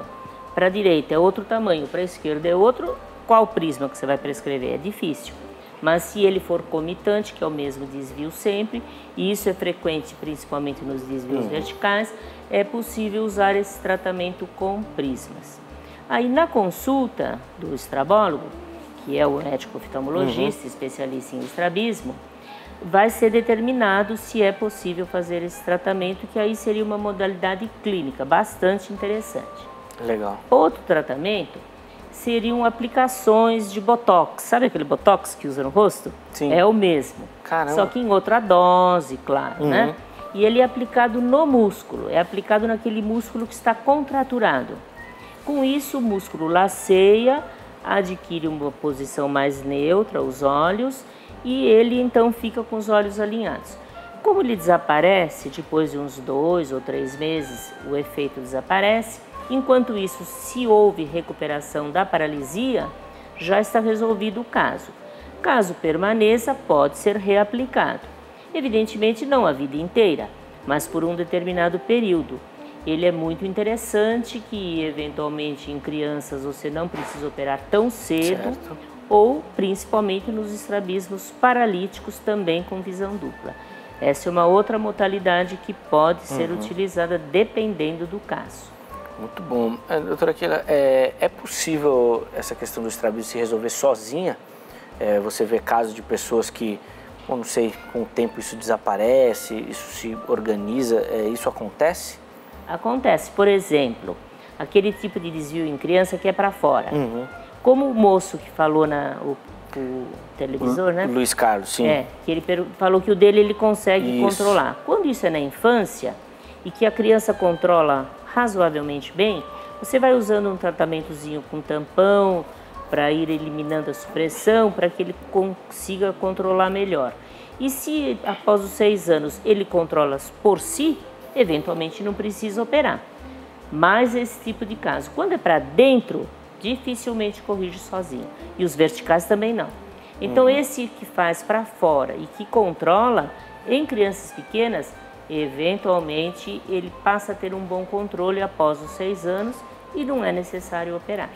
para a direita é outro tamanho, para a esquerda é outro, qual prisma que você vai prescrever? É difícil. Mas se ele for comitante, que é o mesmo desvio sempre, e isso é frequente principalmente nos desvios verticais, é possível usar esse tratamento com prismas. Aí na consulta do estrabólogo, que é o médico oftalmologista, especialista em estrabismo, vai ser determinado se é possível fazer esse tratamento, que aí seria uma modalidade clínica bastante interessante. Legal. Outro tratamento seriam aplicações de botox. Sabe aquele botox que usa no rosto? Sim. É o mesmo. Caramba. Só que em outra dose, claro, né? E ele é aplicado no músculo, é aplicado naquele músculo que está contraturado. Com isso, o músculo laceia, adquire uma posição mais neutra, os olhos, e ele então fica com os olhos alinhados. Como ele desaparece, depois de uns 2 ou 3 meses, o efeito desaparece. Enquanto isso, se houve recuperação da paralisia, já está resolvido o caso. Caso permaneça, pode ser reaplicado. Evidentemente, não a vida inteira, mas por um determinado período. Ele é muito interessante que, eventualmente, em crianças você não precisa operar tão cedo, ou principalmente nos estrabismos paralíticos também com visão dupla. Essa é uma outra modalidade que pode ser utilizada dependendo do caso. Muito bom. Doutora Keila, é possível essa questão do estrabismo se resolver sozinha? Você vê casos de pessoas que, bom, não sei, com o tempo isso desaparece, isso se organiza, isso acontece? Acontece. Por exemplo, aquele tipo de desvio em criança que é para fora. Como o moço que falou o televisor, né? Luiz Carlos, sim. Que ele falou que o dele ele consegue controlar. Quando isso é na infância e que a criança controla razoavelmente bem, você vai usando um tratamentozinho com tampão para ir eliminando a supressão, para que ele consiga controlar melhor. E se após os 6 anos ele controla por si, eventualmente não precisa operar. Mas esse tipo de caso, quando é para dentro, dificilmente corrige sozinho. E os verticais também não. Então esse que faz para fora e que controla, em crianças pequenas, eventualmente ele passa a ter um bom controle após os 6 anos e não é necessário operar.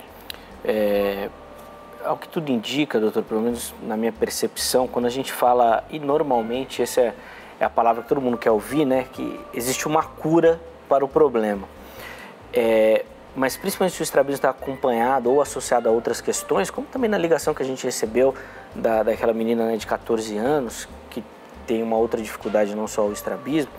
Ao que tudo indica, doutor, pelo menos na minha percepção, quando a gente fala, e normalmente essa é a palavra que todo mundo quer ouvir, né, que existe uma cura para o problema. Mas principalmente se o estrabismo está acompanhado ou associado a outras questões, como também na ligação que a gente recebeu daquela menina, né, de 14 anos, que tem uma outra dificuldade, não só o estrabismo,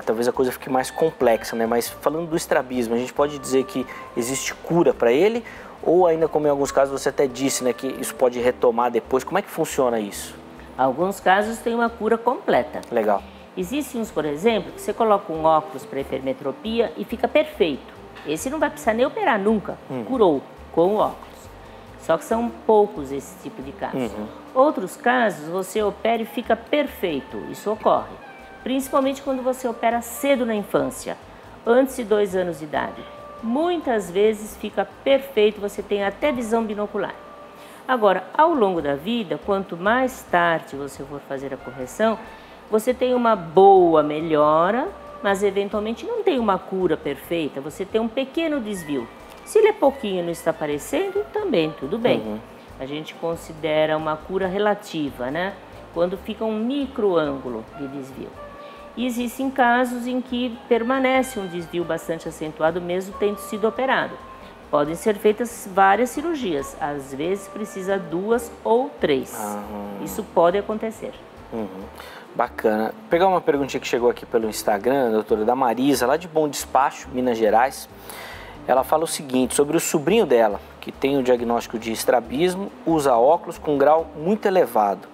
talvez a coisa fique mais complexa, né? Mas falando do estrabismo, a gente pode dizer que existe cura para ele, ou ainda, como em alguns casos você até disse, né, que isso pode retomar depois? Como é que funciona isso? Alguns casos têm uma cura completa. Legal. Existem uns, por exemplo, que você coloca um óculos para hipermetropia e fica perfeito. Esse não vai precisar nem operar nunca, curou com o óculos. Só que são poucos esse tipo de casos. Outros casos, você opera e fica perfeito, isso ocorre. Principalmente quando você opera cedo na infância, antes de 2 anos de idade. Muitas vezes fica perfeito, você tem até visão binocular. Agora, ao longo da vida, quanto mais tarde você for fazer a correção, você tem uma boa melhora, mas eventualmente não tem uma cura perfeita, você tem um pequeno desvio. Se ele é pouquinho e não está aparecendo, também tudo bem. A gente considera uma cura relativa, né? Quando fica um micro ângulo de desvio. E existem casos em que permanece um desvio bastante acentuado, mesmo tendo sido operado. Podem ser feitas várias cirurgias, às vezes precisa 2 ou 3. Isso pode acontecer. Bacana. Vou pegar uma perguntinha que chegou aqui pelo Instagram, doutora, da Marisa, lá de Bom Despacho, Minas Gerais. Ela fala o seguinte, sobre o sobrinho dela, que tem o diagnóstico de estrabismo, usa óculos com grau muito elevado.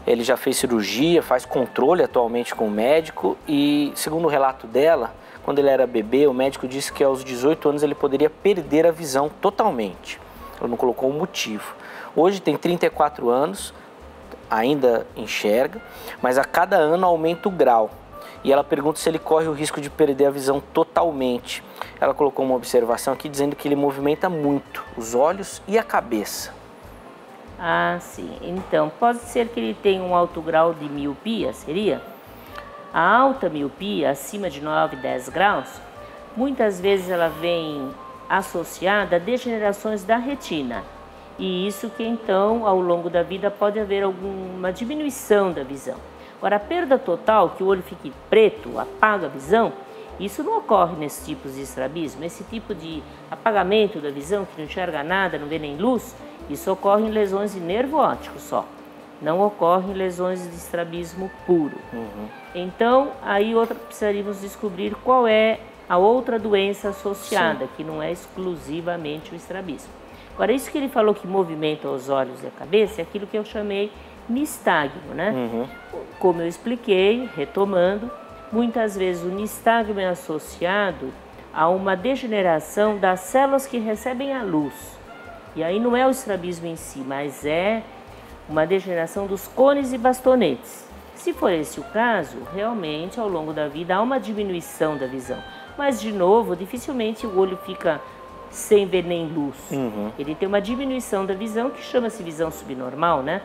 Ele já fez cirurgia, faz controle atualmente com o médico e, segundo o relato dela, quando ele era bebê, o médico disse que aos 18 anos ele poderia perder a visão totalmente. Ela não colocou o motivo. Hoje tem 34 anos, ainda enxerga, mas a cada ano aumenta o grau. E ela pergunta se ele corre o risco de perder a visão totalmente. Ela colocou uma observação aqui dizendo que ele movimenta muito os olhos e a cabeça. Ah, sim. Então, pode ser que ele tenha um alto grau de miopia, seria? A alta miopia, acima de 9, 10 graus, muitas vezes ela vem associada a degenerações da retina. E isso que então, ao longo da vida, pode haver alguma diminuição da visão. Agora, a perda total, que o olho fique preto, apaga a visão, isso não ocorre nesses tipos de estrabismo. Esse tipo de apagamento da visão, que não enxerga nada, não vê nem luz, isso ocorre em lesões de nervo óptico só. Não ocorre em lesões de estrabismo puro. Então, aí precisaríamos descobrir qual é a outra doença associada, que não é exclusivamente o estrabismo. Agora, isso que ele falou que movimenta os olhos e a cabeça é aquilo que eu chamei nistagmo, né? Como eu expliquei, retomando, muitas vezes o nistagmo é associado a uma degeneração das células que recebem a luz. E aí não é o estrabismo em si, mas é uma degeneração dos cones e bastonetes. Se for esse o caso, realmente ao longo da vida há uma diminuição da visão. Mas, de novo, dificilmente o olho fica sem ver nem luz. Ele tem uma diminuição da visão que chama-se visão subnormal, né?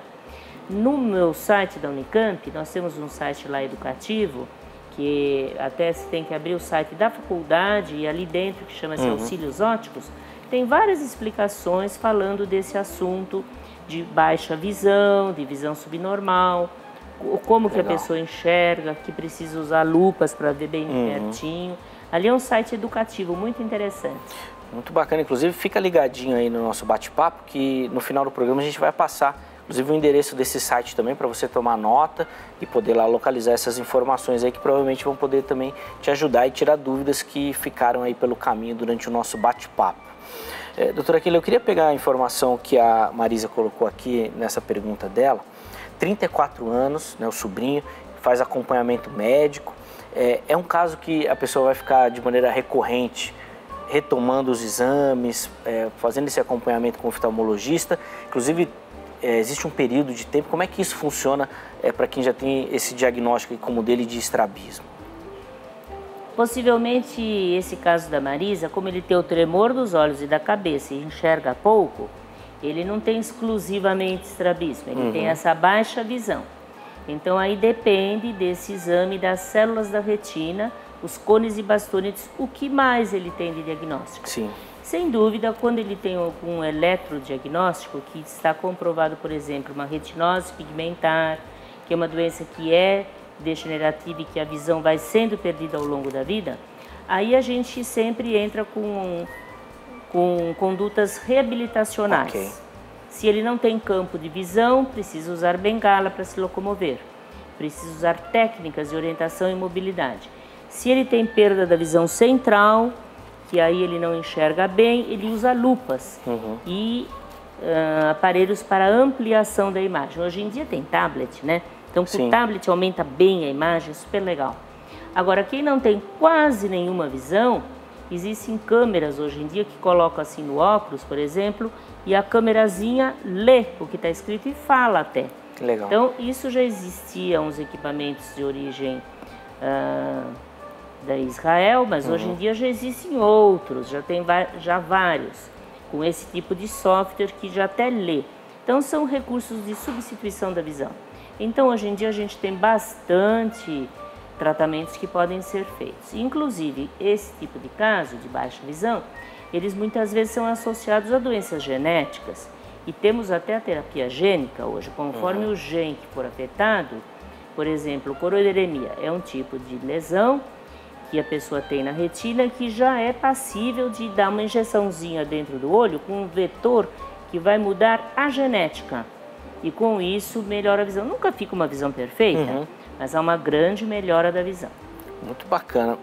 No meu site da Unicamp, nós temos um site lá educativo, que até se tem que abrir o site da faculdade e ali dentro, que chama-se Auxílios Ópticos, tem várias explicações falando desse assunto de baixa visão, de visão subnormal, como que a pessoa enxerga, que precisa usar lupas para ver bem pertinho. Ali é um site educativo muito interessante. Muito bacana, inclusive fica ligadinho aí no nosso bate-papo, que no final do programa a gente vai passar, inclusive, o endereço desse site também para você tomar nota e poder lá localizar essas informações aí que provavelmente vão poder também te ajudar e tirar dúvidas que ficaram aí pelo caminho durante o nosso bate-papo. Doutora Keila, eu queria pegar a informação que a Marisa colocou aqui nessa pergunta dela. 34 anos, né, o sobrinho, faz acompanhamento médico. É um caso que a pessoa vai ficar de maneira recorrente retomando os exames, fazendo esse acompanhamento com o oftalmologista. Inclusive, existe um período de tempo. Como é que isso funciona para quem já tem esse diagnóstico como o dele de estrabismo? Possivelmente, esse caso da Marisa, como ele tem o tremor dos olhos e da cabeça e enxerga pouco, ele não tem exclusivamente estrabismo, ele tem essa baixa visão. Então, aí depende desse exame das células da retina, os cones e bastonetes, o que mais ele tem de diagnóstico. Sim. Sem dúvida, quando ele tem algum eletrodiagnóstico, que está comprovado, por exemplo, uma retinose pigmentar, que é uma doença que é degenerativa e que a visão vai sendo perdida ao longo da vida, aí a gente sempre entra com condutas reabilitacionais. Okay. Se ele não tem campo de visão, precisa usar bengala para se locomover, precisa usar técnicas de orientação e mobilidade. Se ele tem perda da visão central, que aí ele não enxerga bem, ele usa lupas. E aparelhos para ampliação da imagem. Hoje em dia tem tablet, né? Então, com o tablet aumenta bem a imagem, super legal. Agora, quem não tem quase nenhuma visão, existem câmeras hoje em dia que colocam assim no óculos, por exemplo, e a câmerazinha lê o que está escrito e fala até. Legal. Então, isso já existia, uns equipamentos de origem da Israel, mas hoje em dia já existem outros, já tem vários, com esse tipo de software que já até lê. Então, são recursos de substituição da visão. Então, hoje em dia, a gente tem bastante tratamentos que podem ser feitos. Inclusive, esse tipo de caso de baixa visão, eles muitas vezes são associados a doenças genéticas. E temos até a terapia gênica hoje, conforme o gene que for afetado. Por exemplo, coroideremia é um tipo de lesão que a pessoa tem na retina que já é passível de dar uma injeçãozinha dentro do olho com um vetor que vai mudar a genética. E com isso melhora a visão. Nunca fica uma visão perfeita, mas há uma grande melhora da visão. Muito bacana.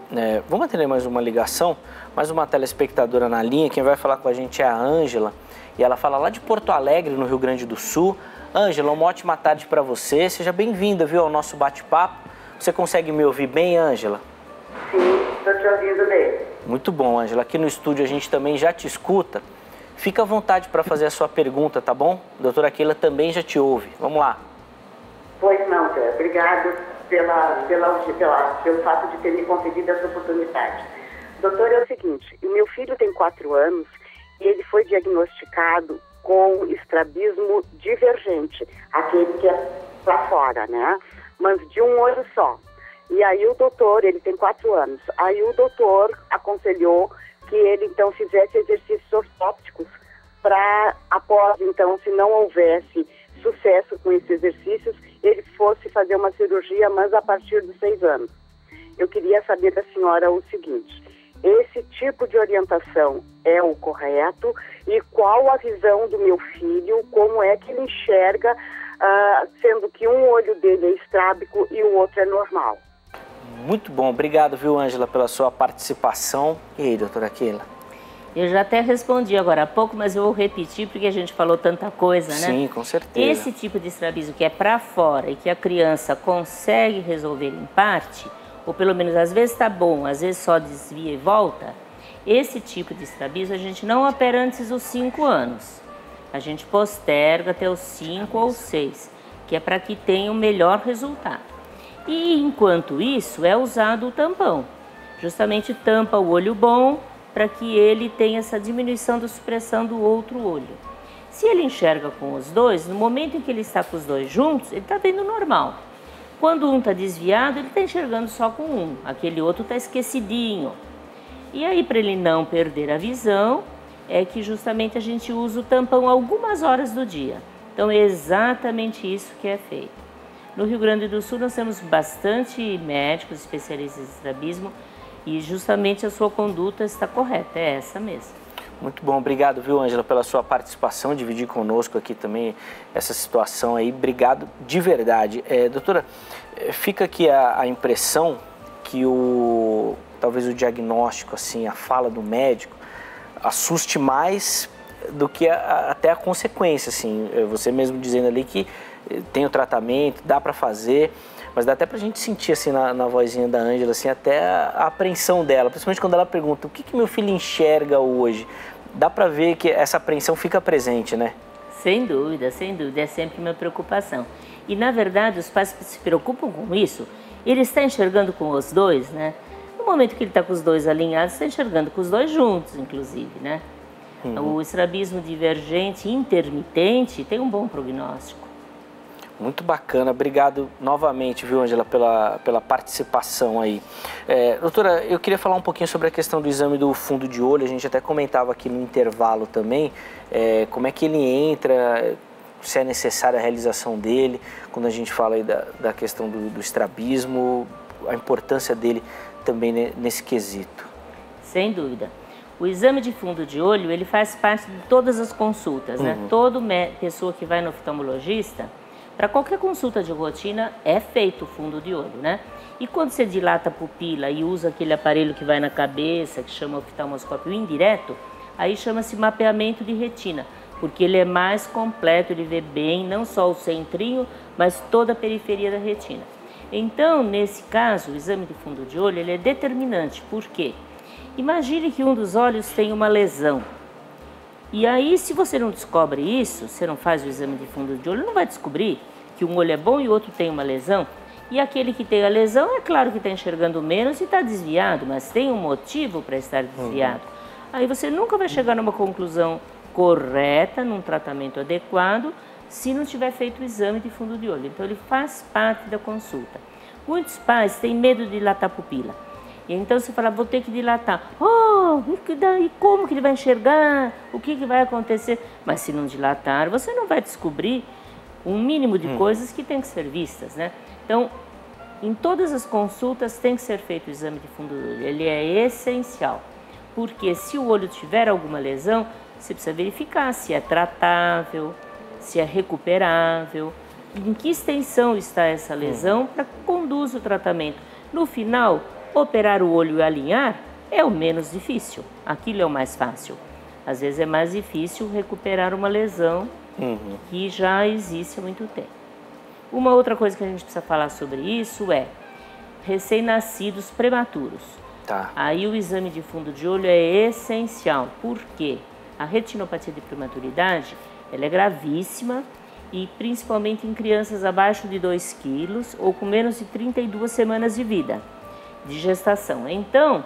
Vamos atender mais uma ligação, mais uma telespectadora na linha. Quem vai falar com a gente é a Ângela. E ela fala lá de Porto Alegre, no Rio Grande do Sul. Ângela, uma ótima tarde para você. Seja bem-vinda, viu, ao nosso bate-papo. Você consegue me ouvir bem, Ângela? Sim, estou te ouvindo bem. Muito bom, Ângela. Aqui no estúdio a gente também já te escuta. Fica à vontade para fazer a sua pergunta, tá bom? A doutora Keila também já te ouve. Vamos lá. Pois não, Zé. Obrigado pelo fato de ter me concedido essa oportunidade. Doutor, é o seguinte, o meu filho tem 4 anos e ele foi diagnosticado com estrabismo divergente, aquele que é para fora, né? Mas de um olho só. E aí o doutor, ele tem 4 anos, aí o doutor aconselhou que ele então fizesse exercícios ortópticos para, após então, se não houvesse sucesso com esses exercícios, ele fosse fazer uma cirurgia, mas a partir dos 6 anos. Eu queria saber da senhora o seguinte, esse tipo de orientação é o correto e qual a visão do meu filho, como é que ele enxerga, sendo que um olho dele é estrábico e o outro é normal? Muito bom, obrigado, viu, Ângela, pela sua participação. E aí, doutora Keila? Eu já até respondi agora há pouco, mas eu vou repetir porque a gente falou tanta coisa, né? Sim, com certeza. Esse tipo de estrabismo que é para fora e que a criança consegue resolver em parte, ou pelo menos às vezes está bom, às vezes só desvia e volta, esse tipo de estrabismo a gente não opera antes dos 5 anos. A gente posterga até os 5 ou 6, que é para que tenha um melhor resultado. E enquanto isso é usado o tampão, justamente tampa o olho bom para que ele tenha essa diminuição da supressão do outro olho. Se ele enxerga com os dois, no momento em que ele está com os dois juntos, ele está vendo normal. Quando um está desviado, ele está enxergando só com um, aquele outro está esquecidinho. E aí, para ele não perder a visão, é que justamente a gente usa o tampão algumas horas do dia. Então é exatamente isso que é feito. No Rio Grande do Sul nós temos bastante médicos especialistas em estrabismo e justamente a sua conduta está correta, é essa mesmo. Muito bom, obrigado, viu, Ângela, pela sua participação, dividir conosco aqui também essa situação aí, obrigado de verdade. Doutora, fica aqui a impressão que talvez o diagnóstico, assim, a fala do médico assuste mais do que até a consequência, assim, você mesmo dizendo ali que tem o tratamento, dá para fazer, mas dá até para a gente sentir assim na vozinha da Ângela, assim, até a apreensão dela, principalmente quando ela pergunta o que meu filho enxerga hoje. Dá para ver que essa apreensão fica presente, né? Sem dúvida, é sempre uma preocupação. E na verdade os pais se preocupam com isso, ele está enxergando com os dois, né? No momento que ele está com os dois alinhados, está enxergando com os dois juntos, inclusive, né? O estrabismo divergente intermitente tem um bom prognóstico. Muito bacana, obrigado novamente, viu, Ângela, pela participação aí. Doutora, eu queria falar um pouquinho sobre a questão do exame do fundo de olho, a gente até comentava aqui no intervalo também, como é que ele entra, se é necessária a realização dele, quando a gente fala aí da questão do estrabismo, a importância dele também nesse quesito. Sem dúvida. O exame de fundo de olho, ele faz parte de todas as consultas, né? Toda pessoa que vai no oftalmologista, para qualquer consulta de rotina, é feito o fundo de olho, né? E quando você dilata a pupila e usa aquele aparelho que vai na cabeça, que chama oftalmoscópio indireto, aí chama-se mapeamento de retina. porque ele é mais completo, ele vê bem, não só o centrinho, mas toda a periferia da retina. Então, nesse caso, o exame de fundo de olho ele é determinante. Por quê? Imagine que um dos olhos tem uma lesão. E aí, se você não descobre isso, você não faz o exame de fundo de olho, não vai descobrir que um olho é bom e o outro tem uma lesão. E aquele que tem a lesão, é claro que está enxergando menos e está desviado, mas tem um motivo para estar desviado. Aí você nunca vai chegar numa conclusão correta, num tratamento adequado, se não tiver feito o exame de fundo de olho. Então, ele faz parte da consulta. Muitos pais têm medo de dilatar a pupila. E então você fala, vou ter que dilatar. Oh, e como que ele vai enxergar? O que vai acontecer? Mas se não dilatar, você não vai descobrir um mínimo de coisas que tem que ser vistas, né? Então, em todas as consultas tem que ser feito o exame de fundo do olho. Ele é essencial. Porque se o olho tiver alguma lesão, você precisa verificar se é tratável, se é recuperável, em que extensão está essa lesão para que conduza o tratamento. No final, operar o olho e alinhar é o menos difícil, aquilo é o mais fácil. Às vezes é mais difícil recuperar uma lesão que já existe há muito tempo. Uma outra coisa que a gente precisa falar sobre isso é recém-nascidos prematuros. Tá. Aí o exame de fundo de olho é essencial, porque a retinopatia de prematuridade ela é gravíssima e principalmente em crianças abaixo de 2 quilos ou com menos de 32 semanas de vida, de gestação. Então,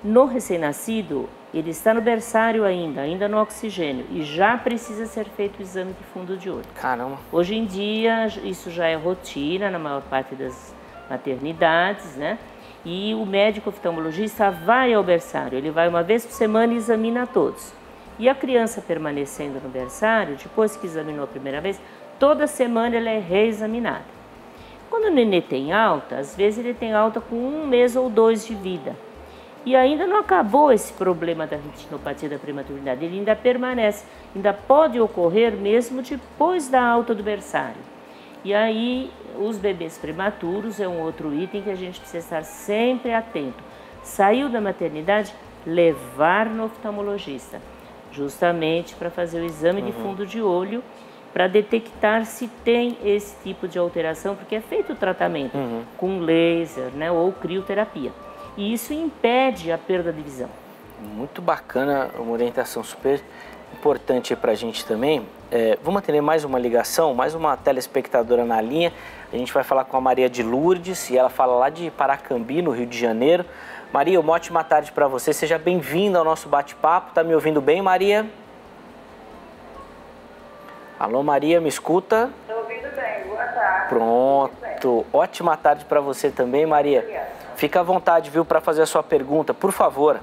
no recém-nascido, ele está no berçário ainda no oxigênio e já precisa ser feito o exame de fundo de olho. Caramba. Hoje em dia, isso já é rotina na maior parte das maternidades, né? E o médico oftalmologista vai ao berçário, ele vai uma vez por semana e examina todos. E a criança permanecendo no berçário, depois que examinou a primeira vez, toda semana ela é reexaminada. Quando o nenê tem alta, às vezes ele tem alta com 1 mês ou 2 de vida. E ainda não acabou esse problema da retinopatia da prematuridade, ele ainda permanece, ainda pode ocorrer mesmo depois da alta do berçário. E aí, os bebês prematuros é um outro item que a gente precisa estar sempre atento. Saiu da maternidade, levar no oftalmologista, justamente para fazer o exame de fundo de olho, para detectar se tem esse tipo de alteração, porque é feito o tratamento com laser, né, ou crioterapia. E isso impede a perda de visão. Muito bacana, uma orientação super importante para a gente também. Vamos atender mais uma ligação, mais uma telespectadora na linha. A gente vai falar com a Maria de Lourdes e ela fala lá de Paracambi, no Rio de Janeiro. Maria, uma ótima tarde para você. Seja bem-vinda ao nosso bate-papo. Tá me ouvindo bem, Maria? Alô, Maria, me escuta? Estou ouvindo bem, boa tarde. Pronto. Ótima tarde para você também, Maria. Obrigada. Fica à vontade, viu, para fazer a sua pergunta, por favor.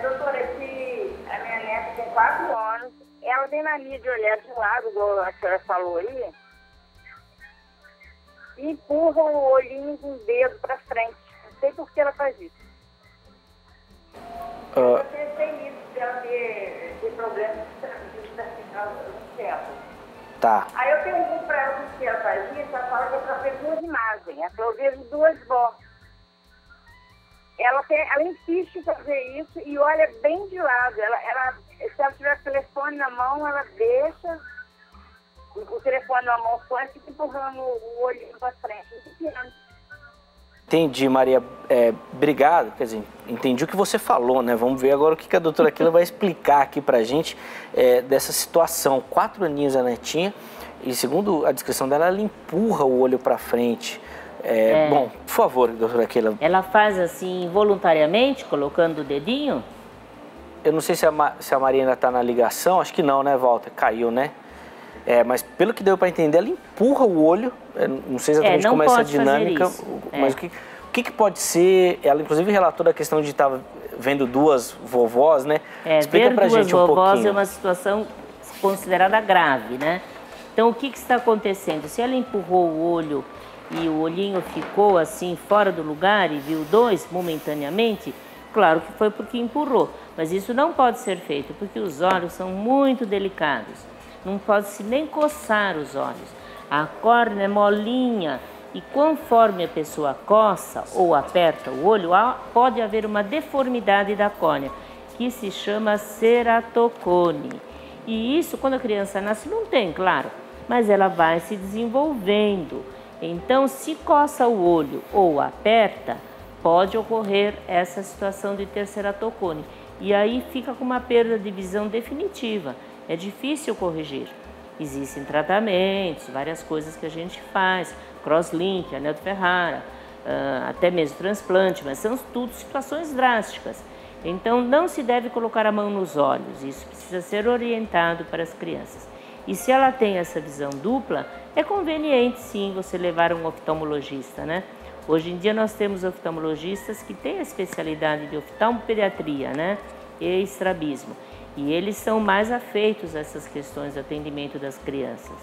Doutora, a minha neta tem 4 anos, ela tem mania de olhar de lado, igual a senhora falou aí, e empurra o olhinho com o dedo para frente. Não sei por que ela faz isso. Eu pensei nisso, de ela ter problema de vertical no tempo. Tá. Aí eu pergunto para ela por que ela faz isso, ela fala que é para ver 2 imagens. Eu vejo 2 vozes. Ela insiste em fazer isso e olha bem de lado. Se ela tiver o telefone na mão, ela deixa o telefone na mão só e fica empurrando o olhinho para frente. Entendi, Maria. Obrigado. Quer dizer, entendi o que você falou, né? Vamos ver agora o que a doutora Aquila vai explicar aqui pra gente dessa situação. 4 aninhos a netinha e, segundo a descrição dela, ela empurra o olho pra frente. Bom, por favor, doutora Aquila. Ela faz assim voluntariamente, colocando o dedinho? Eu não sei se a Maria ainda tá na ligação, acho que não, né, Walter? Caiu, né? Mas pelo que deu para entender, ela empurra o olho, não sei exatamente como é essa dinâmica, mas o que pode ser? Ela inclusive relatou da questão de estar vendo 2 vovós, né? Explica pra gente um pouquinho. Ver 2 vovós é uma situação considerada grave, né? Então, o que está acontecendo? Se ela empurrou o olho e o olhinho ficou assim fora do lugar e viu 2 momentaneamente, claro que foi porque empurrou, mas isso não pode ser feito, porque os olhos são muito delicados. Não pode-se nem coçar os olhos. A córnea é molinha e conforme a pessoa coça ou aperta o olho, pode haver uma deformidade da córnea. que se chama ceratocone. E isso, quando a criança nasce, não tem, claro, mas ela vai se desenvolvendo. Então, se coça o olho ou aperta, pode ocorrer essa situação de ter ceratocone. E aí fica com uma perda de visão definitiva. É difícil corrigir. Existem tratamentos, várias coisas que a gente faz, crosslink, anel de Ferrara, até mesmo transplante, mas são tudo situações drásticas. Então, não se deve colocar a mão nos olhos, isso precisa ser orientado para as crianças. E se ela tem essa visão dupla, é conveniente sim você levar um oftalmologista, né? Hoje em dia nós temos oftalmologistas que têm a especialidade de oftalmopediatria, né? E estrabismo. E eles são mais afeitos a essas questões de atendimento das crianças.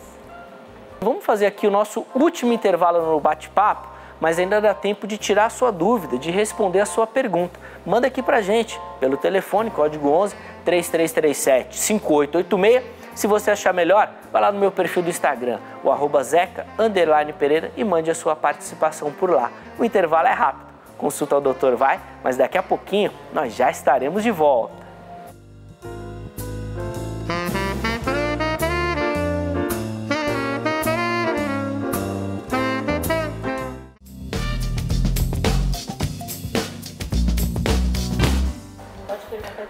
Vamos fazer aqui o nosso último intervalo no bate-papo, mas ainda dá tempo de tirar a sua dúvida, de responder a sua pergunta. Manda aqui pra gente, pelo telefone, código 11 3337 5886. Se você achar melhor, vai lá no meu perfil do Instagram, o @zeca_pereira, e mande a sua participação por lá. O intervalo é rápido, consulta ao doutor vai, mas daqui a pouquinho nós já estaremos de volta.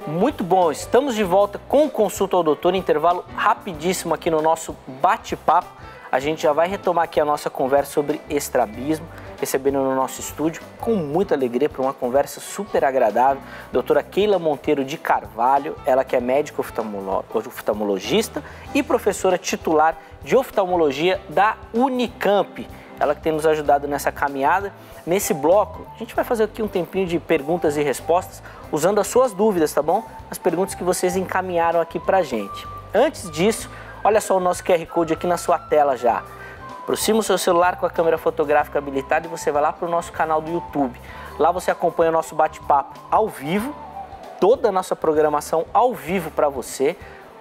Muito bom, estamos de volta com Consulta ao Doutor, intervalo rapidíssimo aqui no nosso bate-papo. A gente já vai retomar aqui a nossa conversa sobre estrabismo, recebendo no nosso estúdio com muita alegria para uma conversa super agradável, doutora Keila Monteiro de Carvalho, ela que é médica oftalmologista e professora titular de oftalmologia da Unicamp. Ela que tem nos ajudado nessa caminhada. Nesse bloco, a gente vai fazer aqui um tempinho de perguntas e respostas, usando as suas dúvidas, tá bom? As perguntas que vocês encaminharam aqui pra gente. Antes disso, olha só o nosso QR Code aqui na sua tela já. Aproxima o seu celular com a câmera fotográfica habilitada e você vai lá para o nosso canal do YouTube. Lá você acompanha o nosso bate-papo ao vivo, toda a nossa programação ao vivo para você.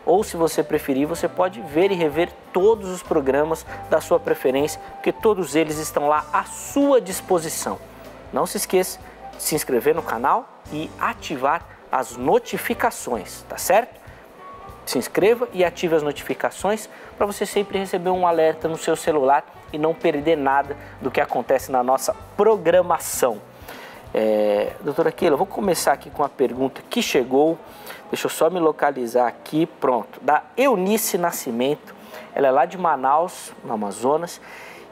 Ou, se você preferir, você pode ver e rever todos os programas da sua preferência, porque todos eles estão lá à sua disposição. Não se esqueça de se inscrever no canal e ativar as notificações, tá certo? Se inscreva e ative as notificações para você sempre receber um alerta no seu celular e não perder nada do que acontece na nossa programação. Doutora Keila, eu vou começar aqui com a pergunta que chegou. Deixa eu só me localizar aqui, pronto. Da Eunice Nascimento, ela é lá de Manaus, no Amazonas,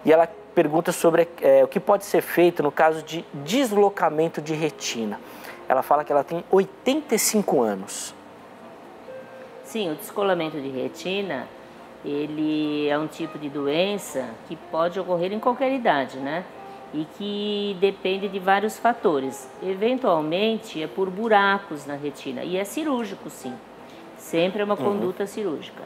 e ela pergunta sobre o que pode ser feito no caso de deslocamento de retina. Ela fala que ela tem 85 anos. Sim, o descolamento de retina, ele é um tipo de doença que pode ocorrer em qualquer idade, né? E que depende de vários fatores. Eventualmente é por buracos na retina e é cirúrgico, sim. Sempre é uma conduta cirúrgica.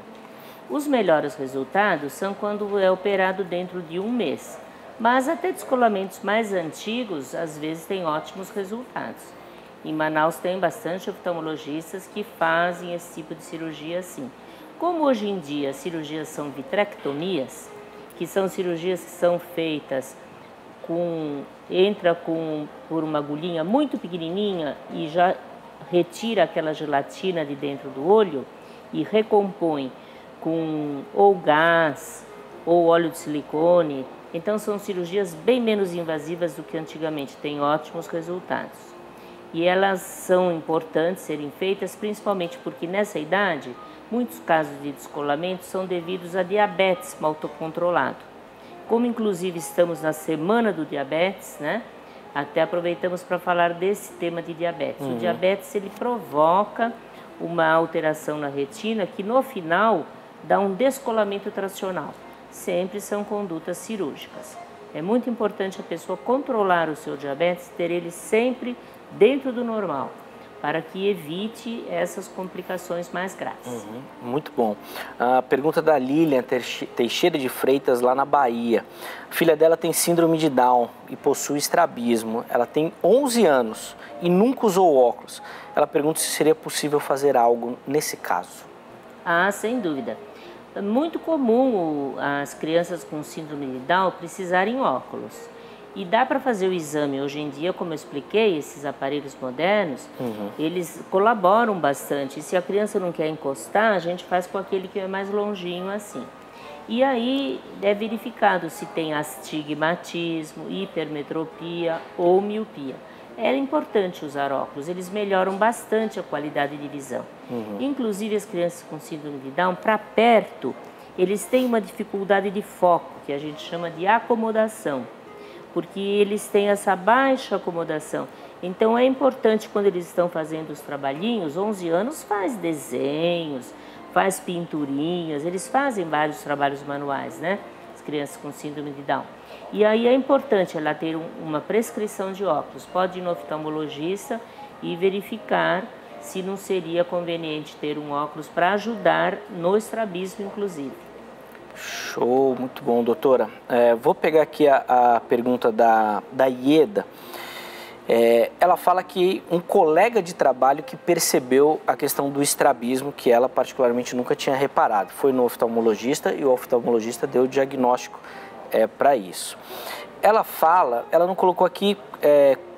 Os melhores resultados são quando é operado dentro de um mês, mas até descolamentos mais antigos às vezes têm ótimos resultados. Em Manaus tem bastante oftalmologistas que fazem esse tipo de cirurgia assim. Como hoje em dia as cirurgias são vitrectomias, que são cirurgias que são feitas por uma agulhinha muito pequenininha e já retira aquela gelatina de dentro do olho e recompõe com ou gás ou óleo de silicone. Então são cirurgias bem menos invasivas do que antigamente, tem ótimos resultados. E elas são importantes serem feitas principalmente porque nessa idade muitos casos de descolamento são devidos a diabetes mal controlado. Como inclusive estamos na semana do diabetes, né? Até aproveitamos para falar desse tema de diabetes. O diabetes, ele provoca uma alteração na retina que no final dá um descolamento tracional. Sempre são condutas cirúrgicas. É muito importante a pessoa controlar o seu diabetes, ter ele sempre dentro do normal, para que evite essas complicações mais graves. Muito bom. A pergunta da Lilian Teixeira de Freitas, lá na Bahia. A filha dela tem síndrome de Down e possui estrabismo. Ela tem 11 anos e nunca usou óculos. Ela pergunta se seria possível fazer algo nesse caso. Ah, sem dúvida. É muito comum as crianças com síndrome de Down precisarem óculos. E dá para fazer o exame hoje em dia, como eu expliquei, esses aparelhos modernos, eles colaboram bastante. E se a criança não quer encostar, a gente faz com aquele que é mais longinho assim. E aí é verificado se tem astigmatismo, hipermetropia ou miopia. É importante usar óculos, eles melhoram bastante a qualidade de visão. Inclusive as crianças com síndrome de Down, para perto, eles têm uma dificuldade de foco, que a gente chama de acomodação, porque eles têm essa baixa acomodação. Então é importante quando eles estão fazendo os trabalhinhos, 11 anos faz desenhos, faz pinturinhas, eles fazem vários trabalhos manuais, né? As crianças com síndrome de Down. E aí é importante ela ter uma prescrição de óculos. Pode ir no oftalmologista e verificar se não seria conveniente ter um óculos para ajudar no estrabismo, inclusive. Show, muito bom, doutora. Vou pegar aqui a pergunta da Ieda. Ela fala que um colega de trabalho que percebeu a questão do estrabismo, que ela particularmente nunca tinha reparado. Foi no oftalmologista e o oftalmologista deu o diagnóstico para isso. Ela não colocou aqui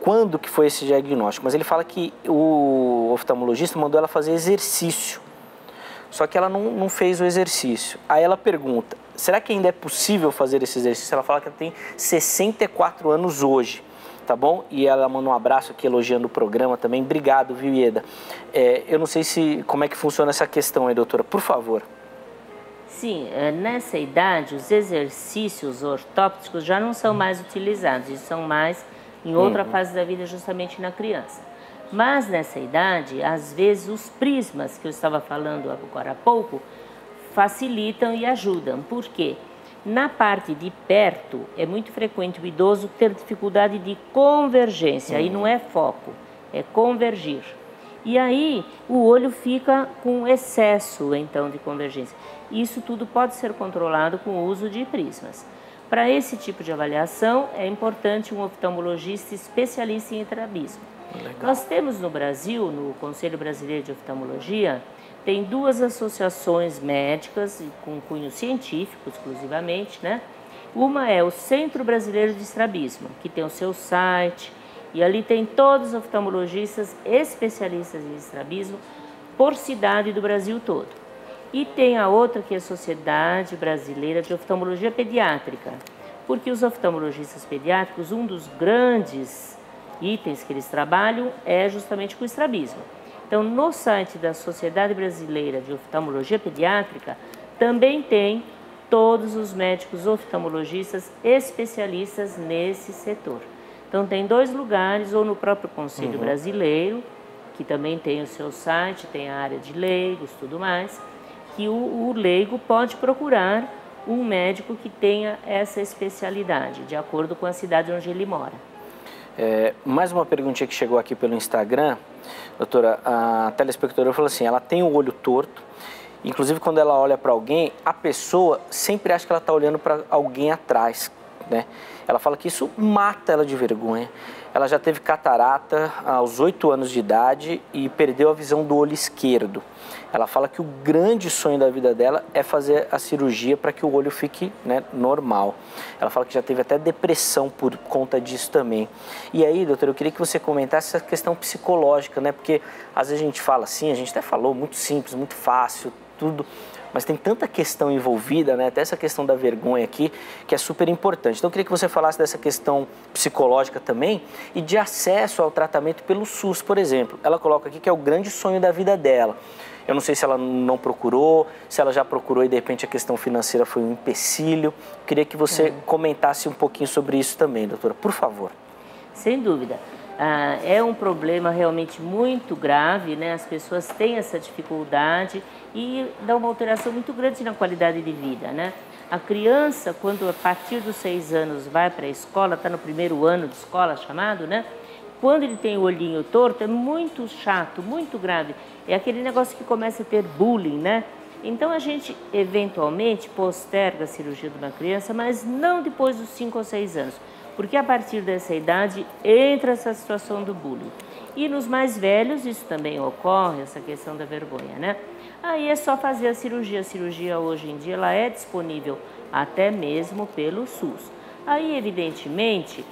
quando que foi esse diagnóstico, mas ele fala que o oftalmologista mandou ela fazer exercício. Só que ela não fez o exercício. Aí ela pergunta, será que ainda é possível fazer esse exercício? Ela fala que ela tem 64 anos hoje. Tá bom? E ela manda um abraço aqui elogiando o programa também. Obrigado, viu, Ieda? Eu não sei como é que funciona essa questão aí, doutora. Por favor. Sim, nessa idade, os exercícios ortópticos já não são mais utilizados. Eles são mais em outra fase da vida, justamente na criança. Mas nessa idade, às vezes, os prismas que eu estava falando agora há pouco facilitam e ajudam. Por quê? Na parte de perto, é muito frequente o idoso ter dificuldade de convergência, aí não é foco, é convergir. E aí o olho fica com excesso, então, de convergência. Isso tudo pode ser controlado com o uso de prismas. Para esse tipo de avaliação, é importante um oftalmologista especialista em estrabismo. Nós temos no Brasil, no Conselho Brasileiro de Oftalmologia, tem duas associações médicas com cunho científico exclusivamente, né? Uma é o Centro Brasileiro de Estrabismo, que tem o seu site, e ali tem todos os oftalmologistas especialistas em estrabismo por cidade do Brasil todo. E tem a outra que é a Sociedade Brasileira de Oftalmologia Pediátrica, porque os oftalmologistas pediátricos, um dos grandes itens que eles trabalham é justamente com o estrabismo. Então, no site da Sociedade Brasileira de Oftalmologia Pediátrica, também tem todos os médicos oftalmologistas especialistas nesse setor. Então, tem 2 lugares, ou no próprio Conselho Brasileiro, que também tem o seu site, tem a área de leigos, tudo mais, que o leigo pode procurar um médico que tenha essa especialidade, de acordo com a cidade onde ele mora. Mais uma perguntinha que chegou aqui pelo Instagram, doutora, a telespectadora falou assim, ela tem o olho torto, inclusive quando ela olha para alguém, a pessoa sempre acha que ela está olhando para alguém atrás, né? Ela fala que isso mata ela de vergonha. Ela já teve catarata aos 8 anos de idade e perdeu a visão do olho esquerdo. Ela fala que o grande sonho da vida dela é fazer a cirurgia para que o olho fique, né, normal. Ela fala que já teve até depressão por conta disso também. E aí, doutora, eu queria que você comentasse essa questão psicológica, né? Porque às vezes a gente fala assim, a gente até falou, muito simples, muito fácil, tudo, mas tem tanta questão envolvida, né? Até essa questão da vergonha aqui, que é super importante. Então eu queria que você falasse dessa questão psicológica também e de acesso ao tratamento pelo SUS, por exemplo. Ela coloca aqui que é o grande sonho da vida dela. Eu não sei se ela não procurou, se ela já procurou e de repente a questão financeira foi um empecilho. Eu queria que você comentasse um pouquinho sobre isso também, doutora, por favor. Sem dúvida. É um problema realmente muito grave, né? As pessoas têm essa dificuldade e dá uma alteração muito grande na qualidade de vida, né? A criança, quando a partir dos 6 anos vai para a escola, está no primeiro ano de escola chamado, né? Quando ele tem o olhinho torto, é muito chato, muito grave. É aquele negócio que começa a ter bullying, né? Então, a gente, eventualmente, posterga a cirurgia de uma criança, mas não depois dos 5 ou 6 anos. Porque a partir dessa idade, entra essa situação do bullying. E nos mais velhos, isso também ocorre, essa questão da vergonha, né? Aí é só fazer a cirurgia. A cirurgia, hoje em dia, ela é disponível até mesmo pelo SUS. Aí, evidentemente,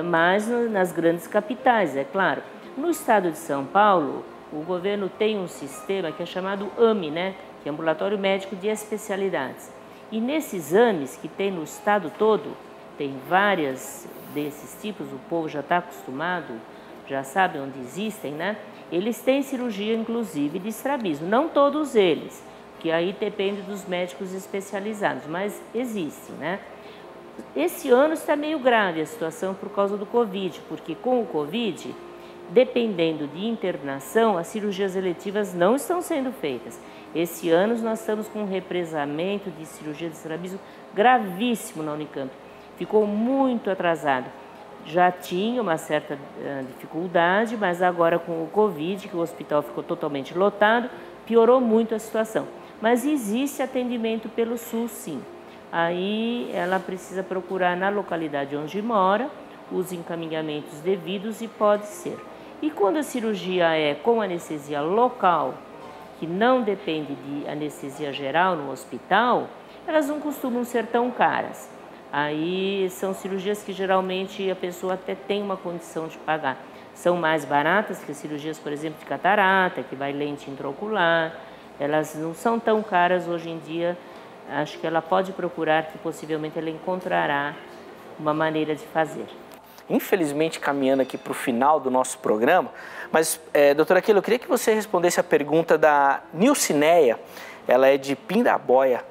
mas nas grandes capitais, é claro. No estado de São Paulo, o governo tem um sistema que é chamado AME, né? Que é Ambulatório Médico de Especialidades. E nesses AMEs que tem no estado todo, tem várias desses tipos, o povo já está acostumado, já sabe onde existem, né? Eles têm cirurgia, inclusive, de estrabismo. Não todos eles, que aí depende dos médicos especializados, mas existem, né? Esse ano está meio grave a situação por causa do Covid, porque com o Covid, dependendo de internação, as cirurgias eletivas não estão sendo feitas. Esse ano nós estamos com um represamento de cirurgia de estrabismo gravíssimo na Unicamp. Ficou muito atrasado. Já tinha uma certa dificuldade, mas agora com o Covid, que o hospital ficou totalmente lotado, piorou muito a situação. Mas existe atendimento pelo SUS, sim. Aí ela precisa procurar na localidade onde mora os encaminhamentos devidos e pode ser. E quando a cirurgia é com anestesia local, que não depende de anestesia geral no hospital, elas não costumam ser tão caras. Aí são cirurgias que geralmente a pessoa até tem uma condição de pagar. São mais baratas que as cirurgias, por exemplo, de catarata, que vai lente intraocular. Elas não são tão caras hoje em dia. Acho que ela pode procurar, que possivelmente ela encontrará uma maneira de fazer. Infelizmente, caminhando aqui para o final do nosso programa, mas, doutora Keila, eu queria que você respondesse a pergunta da Nilcineia. Ela é de Pindamonhangaba,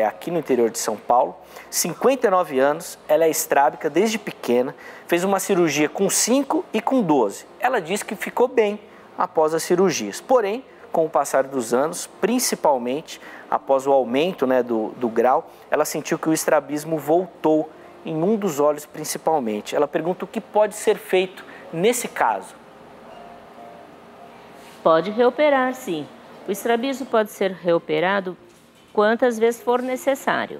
aqui no interior de São Paulo, 59 anos, ela é estrábica desde pequena, fez uma cirurgia com 5 e com 12. Ela disse que ficou bem após as cirurgias, porém, com o passar dos anos, principalmente após o aumento, né, do grau, ela sentiu que o estrabismo voltou em um dos olhos principalmente. Ela pergunta o que pode ser feito nesse caso. Pode reoperar, sim. O estrabismo pode ser reoperado quantas vezes for necessário.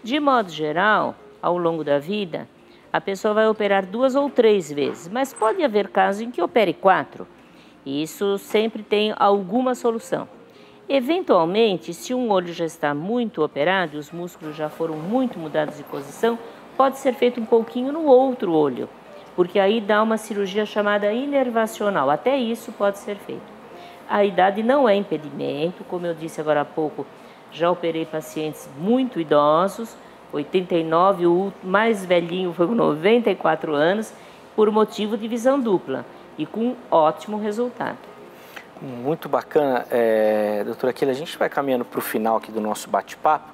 De modo geral, ao longo da vida, a pessoa vai operar 2 ou 3 vezes, mas pode haver casos em que opere 4. E isso sempre tem alguma solução. Eventualmente, se um olho já está muito operado e os músculos já foram muito mudados de posição, pode ser feito um pouquinho no outro olho, porque aí dá uma cirurgia chamada inervacional. Até isso pode ser feito. A idade não é impedimento, como eu disse agora há pouco, já operei pacientes muito idosos, 89, o mais velhinho foi com 94 anos, por motivo de visão dupla e com ótimo resultado. Muito bacana, doutora Keila, a gente vai caminhando para o final aqui do nosso bate-papo.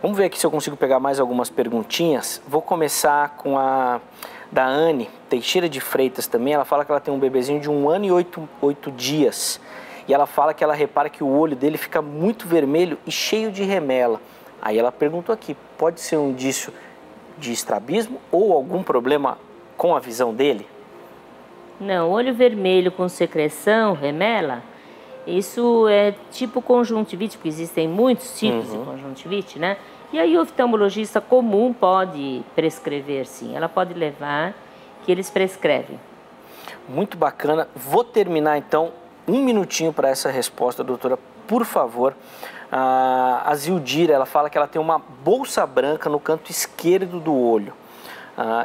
Vamos ver aqui se eu consigo pegar mais algumas perguntinhas. Vou começar com a da Anne Teixeira de Freitas também. Ela fala que ela tem um bebezinho de 1 ano e 8 dias. E ela fala que ela repara que o olho dele fica muito vermelho e cheio de remela. Aí ela perguntou aqui, pode ser um indício de estrabismo ou algum problema com a visão dele? Não, olho vermelho com secreção, remela, isso é tipo conjuntivite, porque existem muitos tipos de conjuntivite, né? E aí o oftalmologista comum pode prescrever, sim. Ela pode levar, que eles prescrevem. Muito bacana. Vou terminar, então, 1 minutinho para essa resposta, doutora, por favor. A Zildira, ela fala que ela tem uma bolsa branca no canto esquerdo do olho.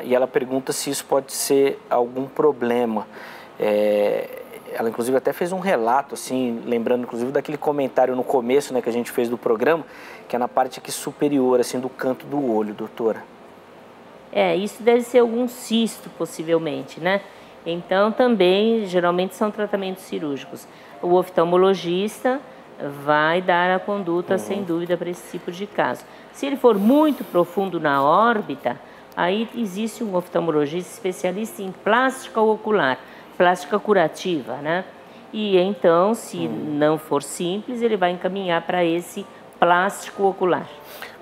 E ela pergunta se isso pode ser algum problema. Ela, inclusive, até fez um relato, assim, lembrando, inclusive, daquele comentário no começo, né, que a gente fez do programa, que é na parte aqui superior, assim, do canto do olho, doutora. Isso deve ser algum cisto, possivelmente, né? Então, também, geralmente, são tratamentos cirúrgicos. O oftalmologista vai dar a conduta, sem dúvida, para esse tipo de caso. Se ele for muito profundo na órbita, aí existe um oftalmologista especialista em plástica ocular, plástica curativa, né? E então, se não for simples, ele vai encaminhar para esse plástico ocular.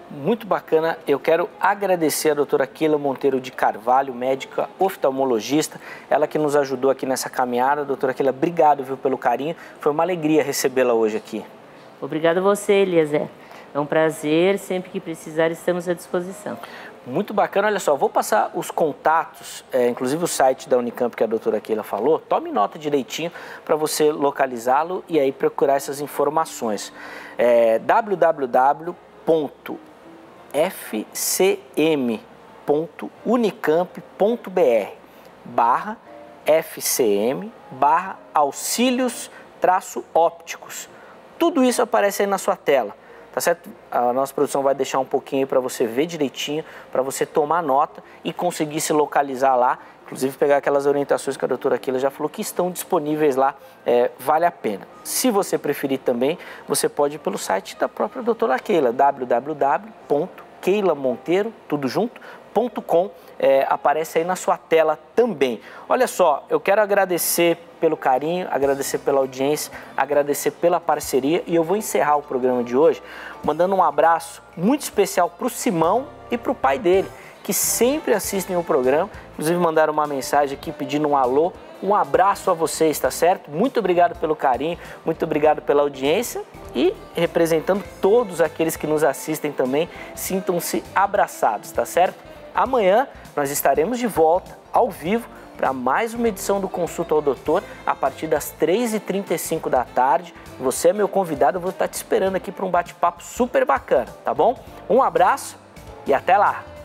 Muito bacana. Eu quero agradecer a doutora Keila Monteiro de Carvalho, médica oftalmologista, ela que nos ajudou aqui nessa caminhada. Doutora Keila, obrigado, viu, pelo carinho. Foi uma alegria recebê-la hoje aqui. Obrigada a você, Eliezer. É um prazer, sempre que precisar estamos à disposição. Muito bacana, olha só, vou passar os contatos, inclusive o site da Unicamp que a doutora Keila falou, tome nota direitinho para você localizá-lo e aí procurar essas informações. www.fcm.unicamp.br. FCM/auxílios-ópticos. Tudo isso aparece aí na sua tela, tá certo? A nossa produção vai deixar um pouquinho aí para você ver direitinho, para você tomar nota e conseguir se localizar lá, inclusive pegar aquelas orientações que a doutora Keila já falou que estão disponíveis lá, vale a pena. Se você preferir também, você pode ir pelo site da própria doutora Keila, www.keilamonteiro.com, aparece aí na sua tela também. Olha só, eu quero agradecer pelo carinho, agradecer pela audiência, agradecer pela parceria e eu vou encerrar o programa de hoje mandando um abraço muito especial para o Simão e para o pai dele, que sempre assistem o programa, inclusive mandaram uma mensagem aqui pedindo um alô, um abraço a vocês, tá certo? Muito obrigado pelo carinho, muito obrigado pela audiência e representando todos aqueles que nos assistem também, sintam-se abraçados, tá certo? Amanhã nós estaremos de volta, ao vivo, para mais uma edição do Consulta ao Doutor, a partir das 3h35 da tarde. Você é meu convidado, eu vou estar te esperando aqui para um bate-papo super bacana, tá bom? Um abraço e até lá!